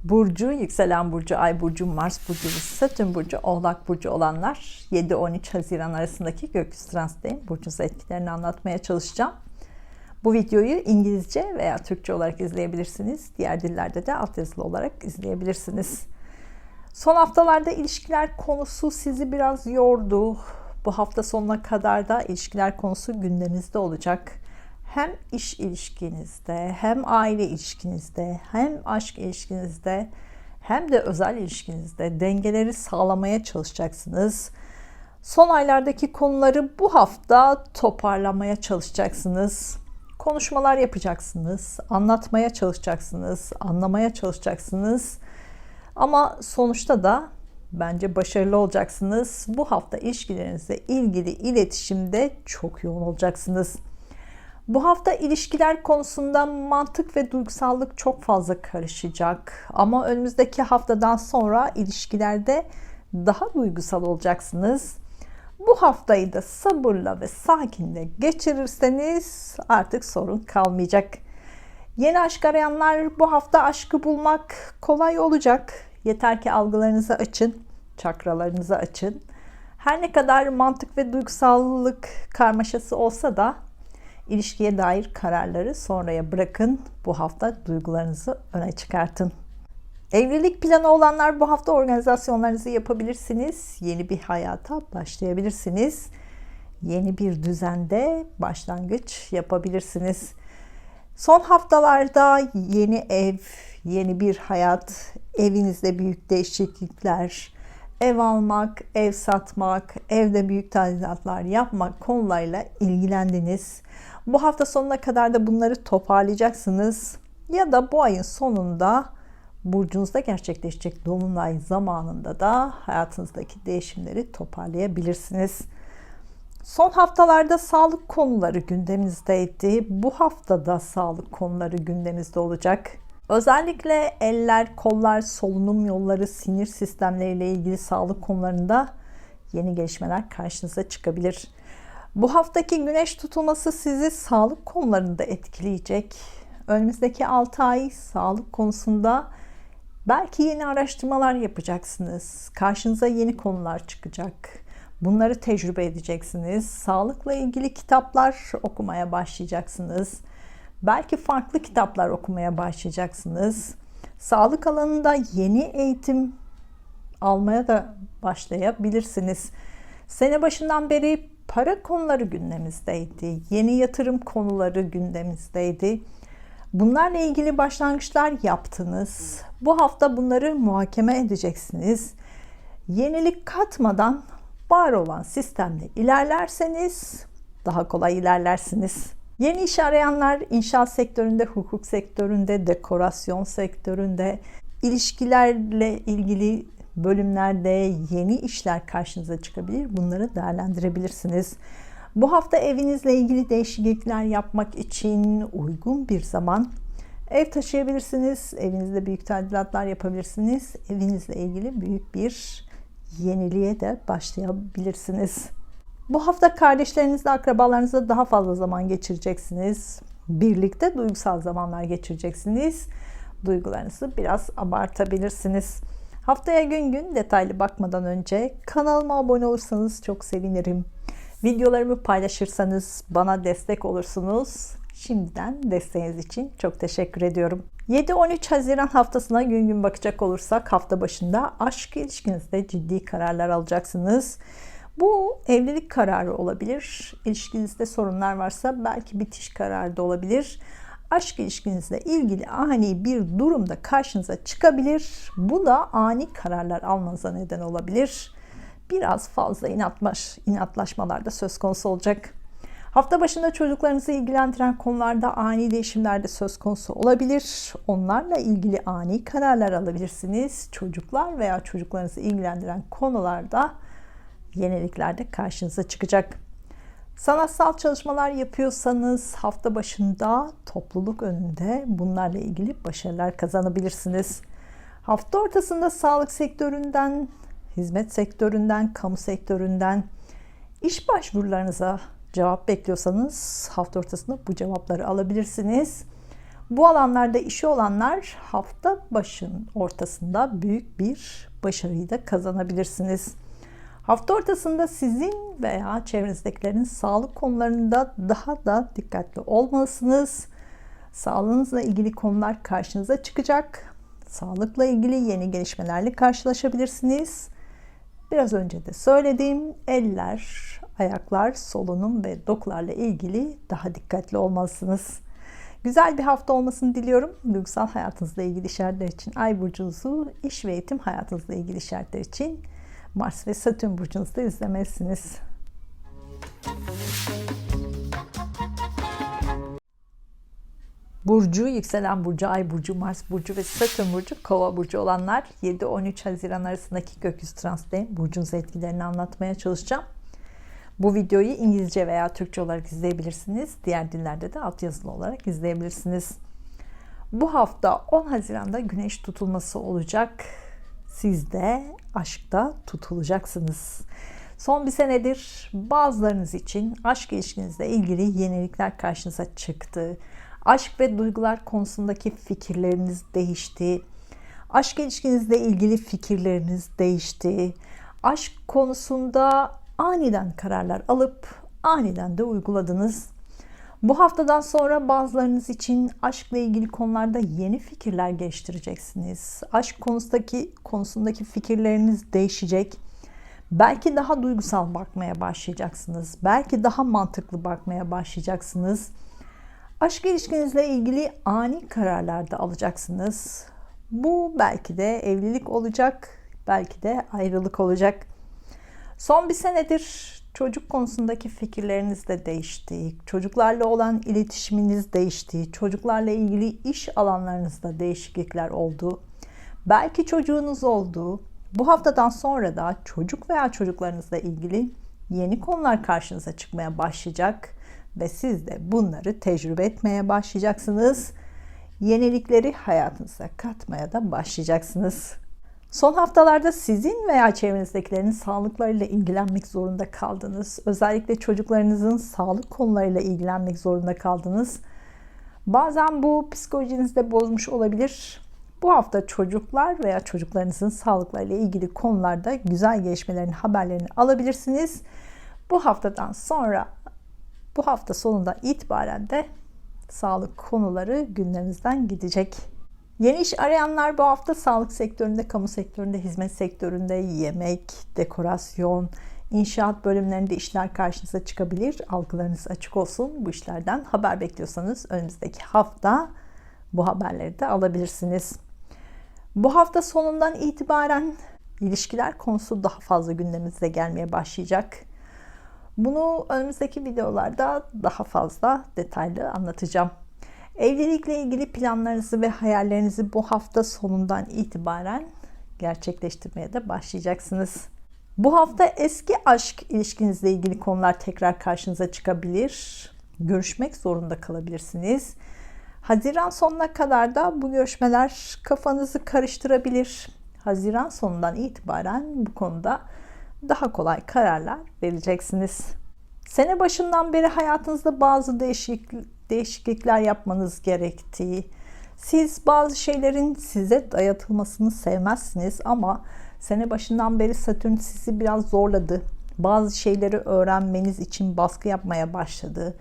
Burcu, yükselen burcu, ay burcu, Mars burcu, Satürn burcu, Oğlak burcu olanlar 7-13 Haziran arasındaki gökyüzü transitlerinin burcunuza etkilerini anlatmaya çalışacağım. Bu videoyu İngilizce veya Türkçe olarak izleyebilirsiniz. Diğer dillerde de altyazılı olarak izleyebilirsiniz. Son haftalarda ilişkiler konusu sizi biraz yordu. Bu hafta sonuna kadar da ilişkiler konusu gündeminizde olacak. Hem iş ilişkinizde, hem aile ilişkinizde, hem aşk ilişkinizde, hem de özel ilişkinizde dengeleri sağlamaya çalışacaksınız. Son aylardaki konuları bu hafta toparlamaya çalışacaksınız. Konuşmalar yapacaksınız, anlatmaya çalışacaksınız, anlamaya çalışacaksınız. Ama sonuçta da bence başarılı olacaksınız. Bu hafta ilişkilerinizle ilgili iletişimde çok yoğun olacaksınız. Bu hafta ilişkiler konusunda mantık ve duygusallık çok fazla karışacak. Ama önümüzdeki haftadan sonra ilişkilerde daha duygusal olacaksınız. Bu haftayı da sabırla ve sakinle geçirirseniz artık sorun kalmayacak. Yeni aşk arayanlar bu hafta aşkı bulmak kolay olacak. Yeter ki algılarınızı açın, çakralarınızı açın. Her ne kadar mantık ve duygusallık karmaşası olsa da İlişkiye dair kararları sonraya bırakın. Bu hafta duygularınızı öne çıkartın. Evlilik planı olanlar bu hafta organizasyonlarınızı yapabilirsiniz. Yeni bir hayata başlayabilirsiniz. Yeni bir düzende başlangıç yapabilirsiniz. Son haftalarda yeni ev, yeni bir hayat, evinizde büyük değişiklikler, ev almak, ev satmak, evde büyük tadilatlar yapmak konularıyla ilgilendiniz. Bu hafta sonuna kadar da bunları toparlayacaksınız. Ya da bu ayın sonunda burcunuzda gerçekleşecek dolunay zamanında da hayatınızdaki değişimleri toparlayabilirsiniz. Son haftalarda sağlık konuları gündemimizdeydi. Bu haftada sağlık konuları gündemimizde olacak. Özellikle eller, kollar, solunum yolları, sinir sistemleriyle ilgili sağlık konularında yeni gelişmeler karşınıza çıkabilir. Bu haftaki güneş tutulması sizi sağlık konularında etkileyecek. Önümüzdeki 6 ay sağlık konusunda belki yeni araştırmalar yapacaksınız. Karşınıza yeni konular çıkacak. Bunları tecrübe edeceksiniz. Sağlıkla ilgili kitaplar okumaya başlayacaksınız. Belki farklı kitaplar okumaya başlayacaksınız. Sağlık alanında yeni eğitim almaya da başlayabilirsiniz. Sene başından beri para konuları gündemimizdeydi. Yeni yatırım konuları gündemimizdeydi. Bunlarla ilgili başlangıçlar yaptınız. Bu hafta bunları muhakeme edeceksiniz. Yenilik katmadan var olan sistemle ilerlerseniz daha kolay ilerlersiniz. Yeni iş arayanlar inşaat sektöründe, hukuk sektöründe, dekorasyon sektöründe, ilişkilerle ilgili bölümlerde yeni işler karşınıza çıkabilir. Bunları değerlendirebilirsiniz. Bu hafta evinizle ilgili değişiklikler yapmak için uygun bir zaman. Ev taşıyabilirsiniz, evinizde büyük tadilatlar yapabilirsiniz. Evinizle ilgili büyük bir yeniliğe de başlayabilirsiniz. Bu hafta kardeşlerinizle, akrabalarınızla daha fazla zaman geçireceksiniz. Birlikte duygusal zamanlar geçireceksiniz. Duygularınızı biraz abartabilirsiniz. Haftaya gün gün detaylı bakmadan önce kanalıma abone olursanız çok sevinirim. Videolarımı paylaşırsanız bana destek olursunuz. Şimdiden desteğiniz için çok teşekkür ediyorum. 7-13 Haziran haftasına gün gün bakacak olursak hafta başında aşk ilişkinizde ciddi kararlar alacaksınız. Bu evlilik kararı olabilir. İlişkinizde sorunlar varsa belki bitiş kararı da olabilir. Aşk ilişkinizle ilgili ani bir durumda karşınıza çıkabilir. Bu da ani kararlar almanıza neden olabilir. Biraz fazla inatlaşmalar da söz konusu olacak. Hafta başında çocuklarınızı ilgilendiren konularda ani değişimler de söz konusu olabilir. Onlarla ilgili ani kararlar alabilirsiniz. Çocuklar veya çocuklarınızı ilgilendiren konularda yenilikler de karşınıza çıkacak. Sanatsal çalışmalar yapıyorsanız hafta başında topluluk önünde bunlarla ilgili başarılar kazanabilirsiniz. Hafta ortasında sağlık sektöründen, hizmet sektöründen, kamu sektöründen iş başvurularınıza cevap bekliyorsanız hafta ortasında bu cevapları alabilirsiniz. Bu alanlarda işi olanlar hafta başının ortasında büyük bir başarıyı da kazanabilirsiniz. Hafta ortasında sizin veya çevrenizdekilerin sağlık konularında daha da dikkatli olmalısınız. Sağlığınızla ilgili konular karşınıza çıkacak. Sağlıkla ilgili yeni gelişmelerle karşılaşabilirsiniz. Biraz önce de söylediğim eller, ayaklar, solunum ve dokularla ilgili daha dikkatli olmalısınız. Güzel bir hafta olmasını diliyorum. Duygusal hayatınızla ilgili işaretler için Ay burcunuzu, iş ve eğitim hayatınızla ilgili işaretler için Mars ve Satürn burcunuzda izlemelisiniz. Burcu, yükselen burcu, ay burcu, Mars burcu ve Satürn burcu, Kova burcu olanlar 7-13 Haziran arasındaki gökyüzü transitlerinin burcunuz etkilerini anlatmaya çalışacağım. Bu videoyu İngilizce veya Türkçe olarak izleyebilirsiniz. Diğer dillerde de altyazılı olarak izleyebilirsiniz. Bu hafta 10 Haziran'da güneş tutulması olacak. Siz de aşkta tutulacaksınız. Son bir senedir bazılarınız için aşk ilişkinizle ilgili yenilikler karşınıza çıktı. Aşk ve duygular konusundaki fikirleriniz değişti. Aşk ilişkinizle ilgili fikirleriniz değişti. Aşk konusunda aniden kararlar alıp aniden de uyguladınız. Bu haftadan sonra bazılarınız için aşkla ilgili konularda yeni fikirler geliştireceksiniz. Aşk konusundaki fikirleriniz değişecek. Belki daha duygusal bakmaya başlayacaksınız. Belki daha mantıklı bakmaya başlayacaksınız. Aşk ilişkinizle ilgili ani kararlar da alacaksınız. Bu belki de evlilik olacak, Belki de ayrılık olacak. Son bir senedir çocuk konusundaki fikirleriniz de değişti. Çocuklarla olan iletişiminiz değişti. Çocuklarla ilgili iş alanlarınızda değişiklikler oldu. Belki çocuğunuz oldu. Bu haftadan sonra da çocuk veya çocuklarınızla ilgili yeni konular karşınıza çıkmaya başlayacak ve siz de bunları tecrübe etmeye başlayacaksınız. Yenilikleri hayatınıza katmaya da başlayacaksınız. Son haftalarda sizin veya çevrenizdekilerin sağlıklarıyla ilgilenmek zorunda kaldınız. Özellikle çocuklarınızın sağlık konularıyla ilgilenmek zorunda kaldınız. Bazen bu psikolojinizi de bozmuş olabilir. Bu hafta çocuklar veya çocuklarınızın sağlıklarıyla ilgili konularda güzel gelişmelerin haberlerini alabilirsiniz. Bu haftadan sonra, bu hafta sonunda itibaren de sağlık konuları gündemimizden gidecek. Yeni iş arayanlar bu hafta sağlık sektöründe, kamu sektöründe, hizmet sektöründe, yemek, dekorasyon, inşaat bölümlerinde işler karşınıza çıkabilir. Algılarınız açık olsun. Bu işlerden haber bekliyorsanız önümüzdeki hafta bu haberleri de alabilirsiniz. Bu hafta sonundan itibaren ilişkiler konusu daha fazla gündemimize gelmeye başlayacak. Bunu önümüzdeki videolarda daha fazla detaylı anlatacağım. Evlilikle ilgili planlarınızı ve hayallerinizi bu hafta sonundan itibaren gerçekleştirmeye de başlayacaksınız. Bu hafta eski aşk ilişkinizle ilgili konular tekrar karşınıza çıkabilir. Görüşmek zorunda kalabilirsiniz. Haziran sonuna kadar da bu görüşmeler kafanızı karıştırabilir. Haziran sonundan itibaren bu konuda daha kolay kararlar vereceksiniz. Sene başından beri hayatınızda bazı değişiklikler yapmanız gerektiği, siz bazı şeylerin size dayatılmasını sevmezsiniz ama sene başından beri Satürn sizi biraz zorladı. Bazı şeyleri öğrenmeniz için baskı yapmaya başladı.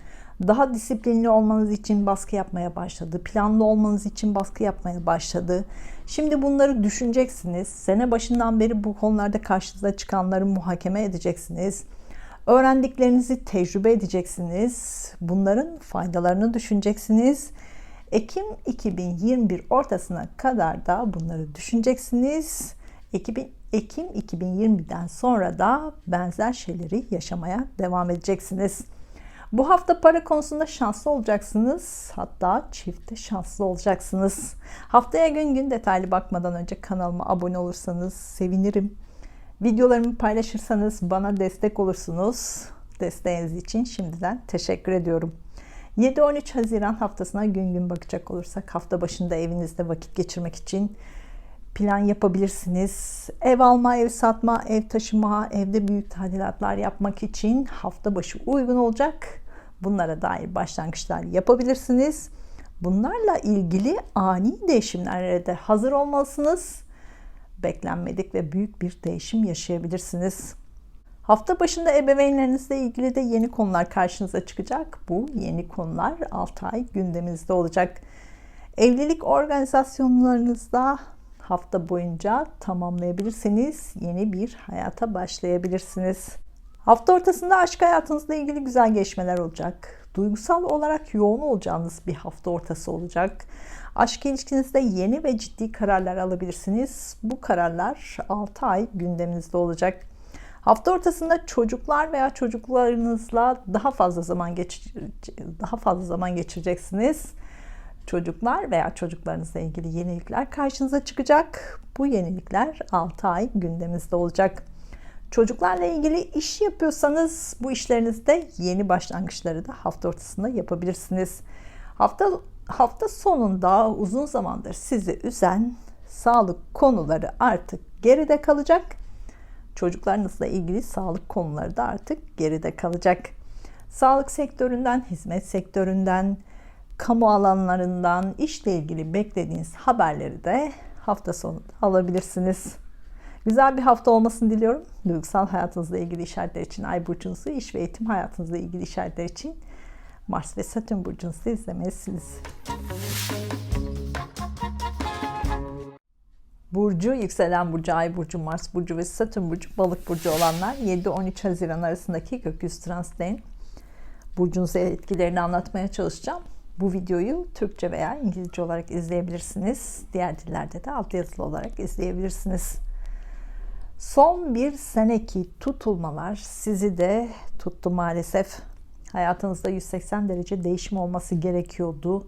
Daha disiplinli olmanız için baskı yapmaya başladı. Planlı olmanız için baskı yapmaya başladı. Şimdi bunları düşüneceksiniz. Sene başından beri bu konularda karşınıza çıkanları muhakeme edeceksiniz. Öğrendiklerinizi tecrübe edeceksiniz. Bunların faydalarını düşüneceksiniz. Ekim 2021 ortasına kadar da bunları düşüneceksiniz. Ekim 2020'den sonra da benzer şeyleri yaşamaya devam edeceksiniz. Bu hafta para konusunda şanslı olacaksınız. Hatta çifte şanslı olacaksınız. Haftaya gün gün detaylı bakmadan önce kanalıma abone olursanız sevinirim. Videolarımı paylaşırsanız bana destek olursunuz. Desteğiniz için şimdiden teşekkür ediyorum. 7-13 Haziran haftasına gün gün bakacak olursak hafta başında evinizde vakit geçirmek için plan yapabilirsiniz. Ev alma, ev satma, ev taşıma, evde büyük tadilatlar yapmak için hafta başı uygun olacak. Bunlara dair başlangıçlar yapabilirsiniz. Bunlarla ilgili ani değişimlere de hazır olmalısınız. Beklenmedik ve büyük bir değişim yaşayabilirsiniz. Hafta başında ebeveynlerinizle ilgili de yeni konular karşınıza çıkacak. Bu yeni konular 6 ay gündeminizde olacak. Evlilik organizasyonlarınızda hafta boyunca tamamlayabilirsiniz. Yeni bir hayata başlayabilirsiniz. Hafta ortasında aşk hayatınızla ilgili güzel gelişmeler olacak. Duygusal olarak yoğun olacağınız bir hafta ortası olacak. Aşk ilişkinizde yeni ve ciddi kararlar alabilirsiniz. Bu kararlar 6 ay gündeminizde olacak. Hafta ortasında çocuklar veya çocuklarınızla daha fazla zaman geçireceksiniz. Çocuklar veya çocuklarınızla ilgili yenilikler karşınıza çıkacak. Bu yenilikler 6 ay gündeminizde olacak. Çocuklarla ilgili iş yapıyorsanız bu işlerinizde yeni başlangıçları da hafta ortasında yapabilirsiniz. Hafta sonunda uzun zamandır sizi üzen sağlık konuları artık geride kalacak. Çocuklarınızla ilgili sağlık konuları da artık geride kalacak. Sağlık sektöründen, hizmet sektöründen, kamu alanlarından işle ilgili beklediğiniz haberleri de hafta sonunda alabilirsiniz. Güzel bir hafta olmasını diliyorum. Duygusal hayatınızla ilgili işaretler için Ay burcunuzu, iş ve eğitim hayatınızla ilgili işaretler için Mars ve Satürn burcunuzu izlemelisiniz. Burcu, yükselen burcu, Ay burcu, Mars burcu ve Satürn burcu, Balık burcu olanlar 7-13 Haziran arasındaki gökyüzü transitlerin burcunuza etkilerini anlatmaya çalışacağım. Bu videoyu Türkçe veya İngilizce olarak izleyebilirsiniz. Diğer dillerde de altyazılı olarak izleyebilirsiniz. Son bir seneki tutulmalar sizi de tuttu maalesef. Hayatınızda 180 derece değişim olması gerekiyordu.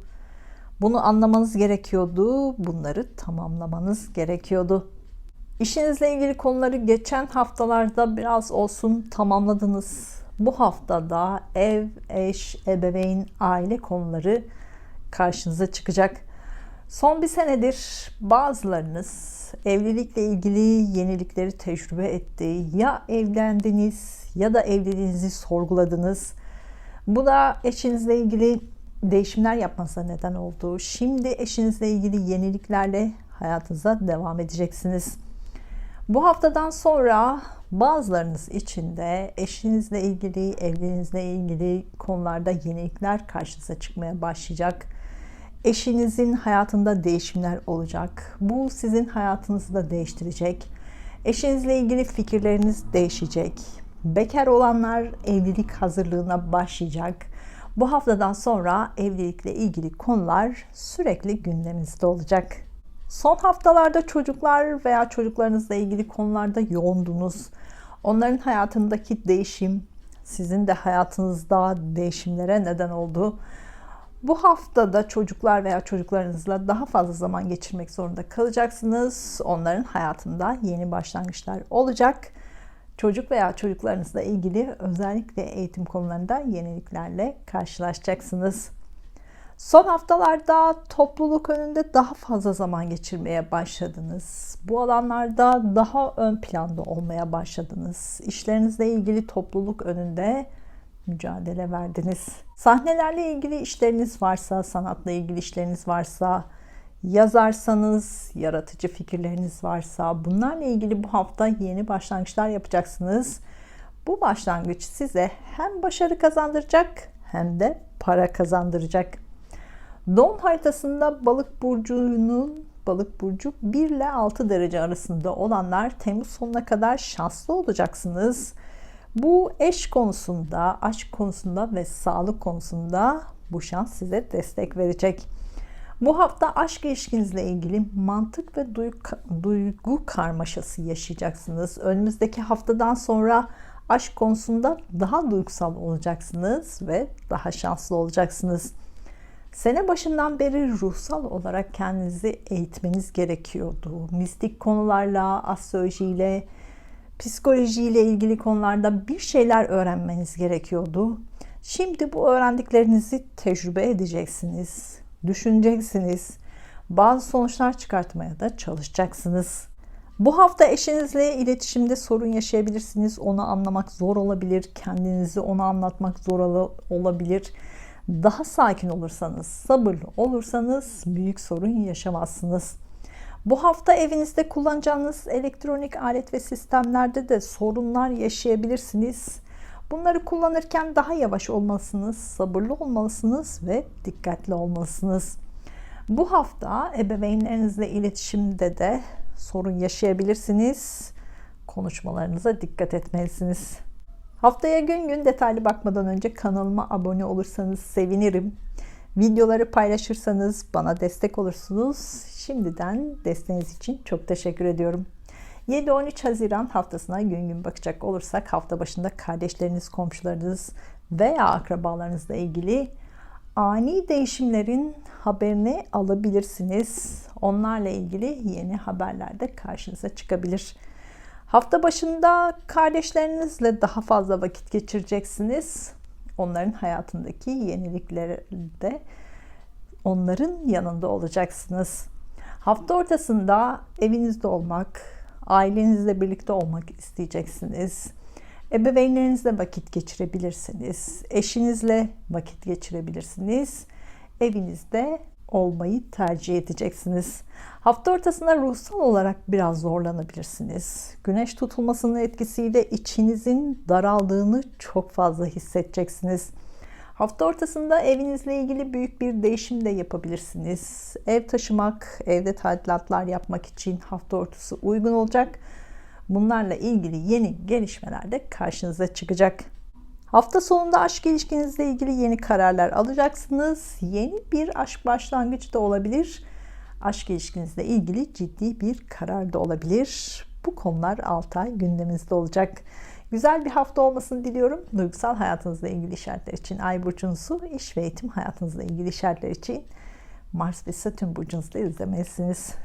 Bunu anlamanız gerekiyordu. Bunları tamamlamanız gerekiyordu. İşinizle ilgili konuları geçen haftalarda biraz olsun tamamladınız. Bu haftada ev, eş, ebeveyn, aile konuları karşınıza çıkacak. Son bir senedir bazılarınız evlilikle ilgili yenilikleri tecrübe etti. Ya evlendiniz ya da evliliğinizi sorguladınız. Bu da eşinizle ilgili değişimler yapmanıza neden oldu. Şimdi eşinizle ilgili yeniliklerle hayatınıza devam edeceksiniz. Bu haftadan sonra bazılarınız için de eşinizle ilgili, evliliğinizle ilgili konularda yenilikler karşınıza çıkmaya başlayacak. Eşinizin hayatında değişimler olacak. Bu sizin hayatınızı da değiştirecek. Eşinizle ilgili fikirleriniz değişecek. Bekar olanlar evlilik hazırlığına başlayacak. Bu haftadan sonra evlilikle ilgili konular sürekli gündeminizde olacak. Son haftalarda çocuklar veya çocuklarınızla ilgili konularda yoğundunuz. Onların hayatındaki değişim sizin de hayatınızda değişimlere neden oldu. Bu haftada çocuklar veya çocuklarınızla daha fazla zaman geçirmek zorunda kalacaksınız. Onların hayatında yeni başlangıçlar olacak. Çocuk veya çocuklarınızla ilgili özellikle eğitim konularında yeniliklerle karşılaşacaksınız. Son haftalarda topluluk önünde daha fazla zaman geçirmeye başladınız. Bu alanlarda daha ön planda olmaya başladınız. İşlerinizle ilgili topluluk önünde mücadele verdiniz. Sahnelerle ilgili işleriniz varsa, sanatla ilgili işleriniz varsa, yazarsanız, yaratıcı fikirleriniz varsa bunlarla ilgili bu hafta yeni başlangıçlar yapacaksınız. Bu başlangıç size hem başarı kazandıracak hem de para kazandıracak. Doğum haritasında Balık burcu 1 ile 6 derece arasında olanlar Temmuz sonuna kadar şanslı olacaksınız. Bu eş konusunda, aşk konusunda ve sağlık konusunda bu şans size destek verecek. Bu hafta aşk ilişkinizle ilgili mantık ve duygu karmaşası yaşayacaksınız. Önümüzdeki haftadan sonra aşk konusunda daha duygusal olacaksınız ve daha şanslı olacaksınız. Sene başından beri ruhsal olarak kendinizi eğitmeniz gerekiyordu. Mistik konularla, astrolojiyle, psikolojiyle ilgili konularda bir şeyler öğrenmeniz gerekiyordu. Şimdi bu öğrendiklerinizi tecrübe edeceksiniz, düşüneceksiniz. Bazı sonuçlar çıkartmaya da çalışacaksınız. Bu hafta eşinizle iletişimde sorun yaşayabilirsiniz. Onu anlamak zor olabilir. Kendinizi ona anlatmak zor olabilir. Daha sakin olursanız, sabırlı olursanız büyük sorun yaşamazsınız. Bu hafta evinizde kullanacağınız elektronik alet ve sistemlerde de sorunlar yaşayabilirsiniz. Bunları kullanırken daha yavaş olmalısınız, sabırlı olmalısınız ve dikkatli olmalısınız. Bu hafta ebeveynlerinizle iletişimde de sorun yaşayabilirsiniz. Konuşmalarınıza dikkat etmelisiniz. Haftaya gün gün detaylı bakmadan önce kanalıma abone olursanız sevinirim. Videoları paylaşırsanız bana destek olursunuz. Şimdiden desteğiniz için çok teşekkür ediyorum. 7-13 Haziran haftasına gün gün bakacak olursak hafta başında kardeşleriniz, komşularınız veya akrabalarınızla ilgili ani değişimlerin haberini alabilirsiniz. Onlarla ilgili yeni haberler de karşınıza çıkabilir. Hafta başında kardeşlerinizle daha fazla vakit geçireceksiniz. Onların hayatındaki yeniliklerde onların yanında olacaksınız. Hafta ortasında evinizde olmak, ailenizle birlikte olmak isteyeceksiniz. Ebeveynlerinizle vakit geçirebilirsiniz. Eşinizle vakit geçirebilirsiniz. Evinizde olmayı tercih edeceksiniz. Hafta ortasında ruhsal olarak biraz zorlanabilirsiniz. Güneş tutulmasının etkisiyle içinizin daraldığını çok fazla hissedeceksiniz. Hafta ortasında evinizle ilgili büyük bir değişim de yapabilirsiniz. Ev taşımak, evde tadilatlar yapmak için hafta ortası uygun olacak. Bunlarla ilgili yeni gelişmeler de karşınıza çıkacak. Hafta sonunda aşk ilişkinizle ilgili yeni kararlar alacaksınız. Yeni bir aşk başlangıcı da olabilir. Aşk ilişkinizle ilgili ciddi bir karar da olabilir. Bu konular 6 ay gündeminizde olacak. Güzel bir hafta olmasını diliyorum. Duygusal hayatınızla ilgili işaretler için Ay burcunuzu, iş ve eğitim hayatınızla ilgili işaretler için Mars ve Satürn burcunuzda izlemelisiniz.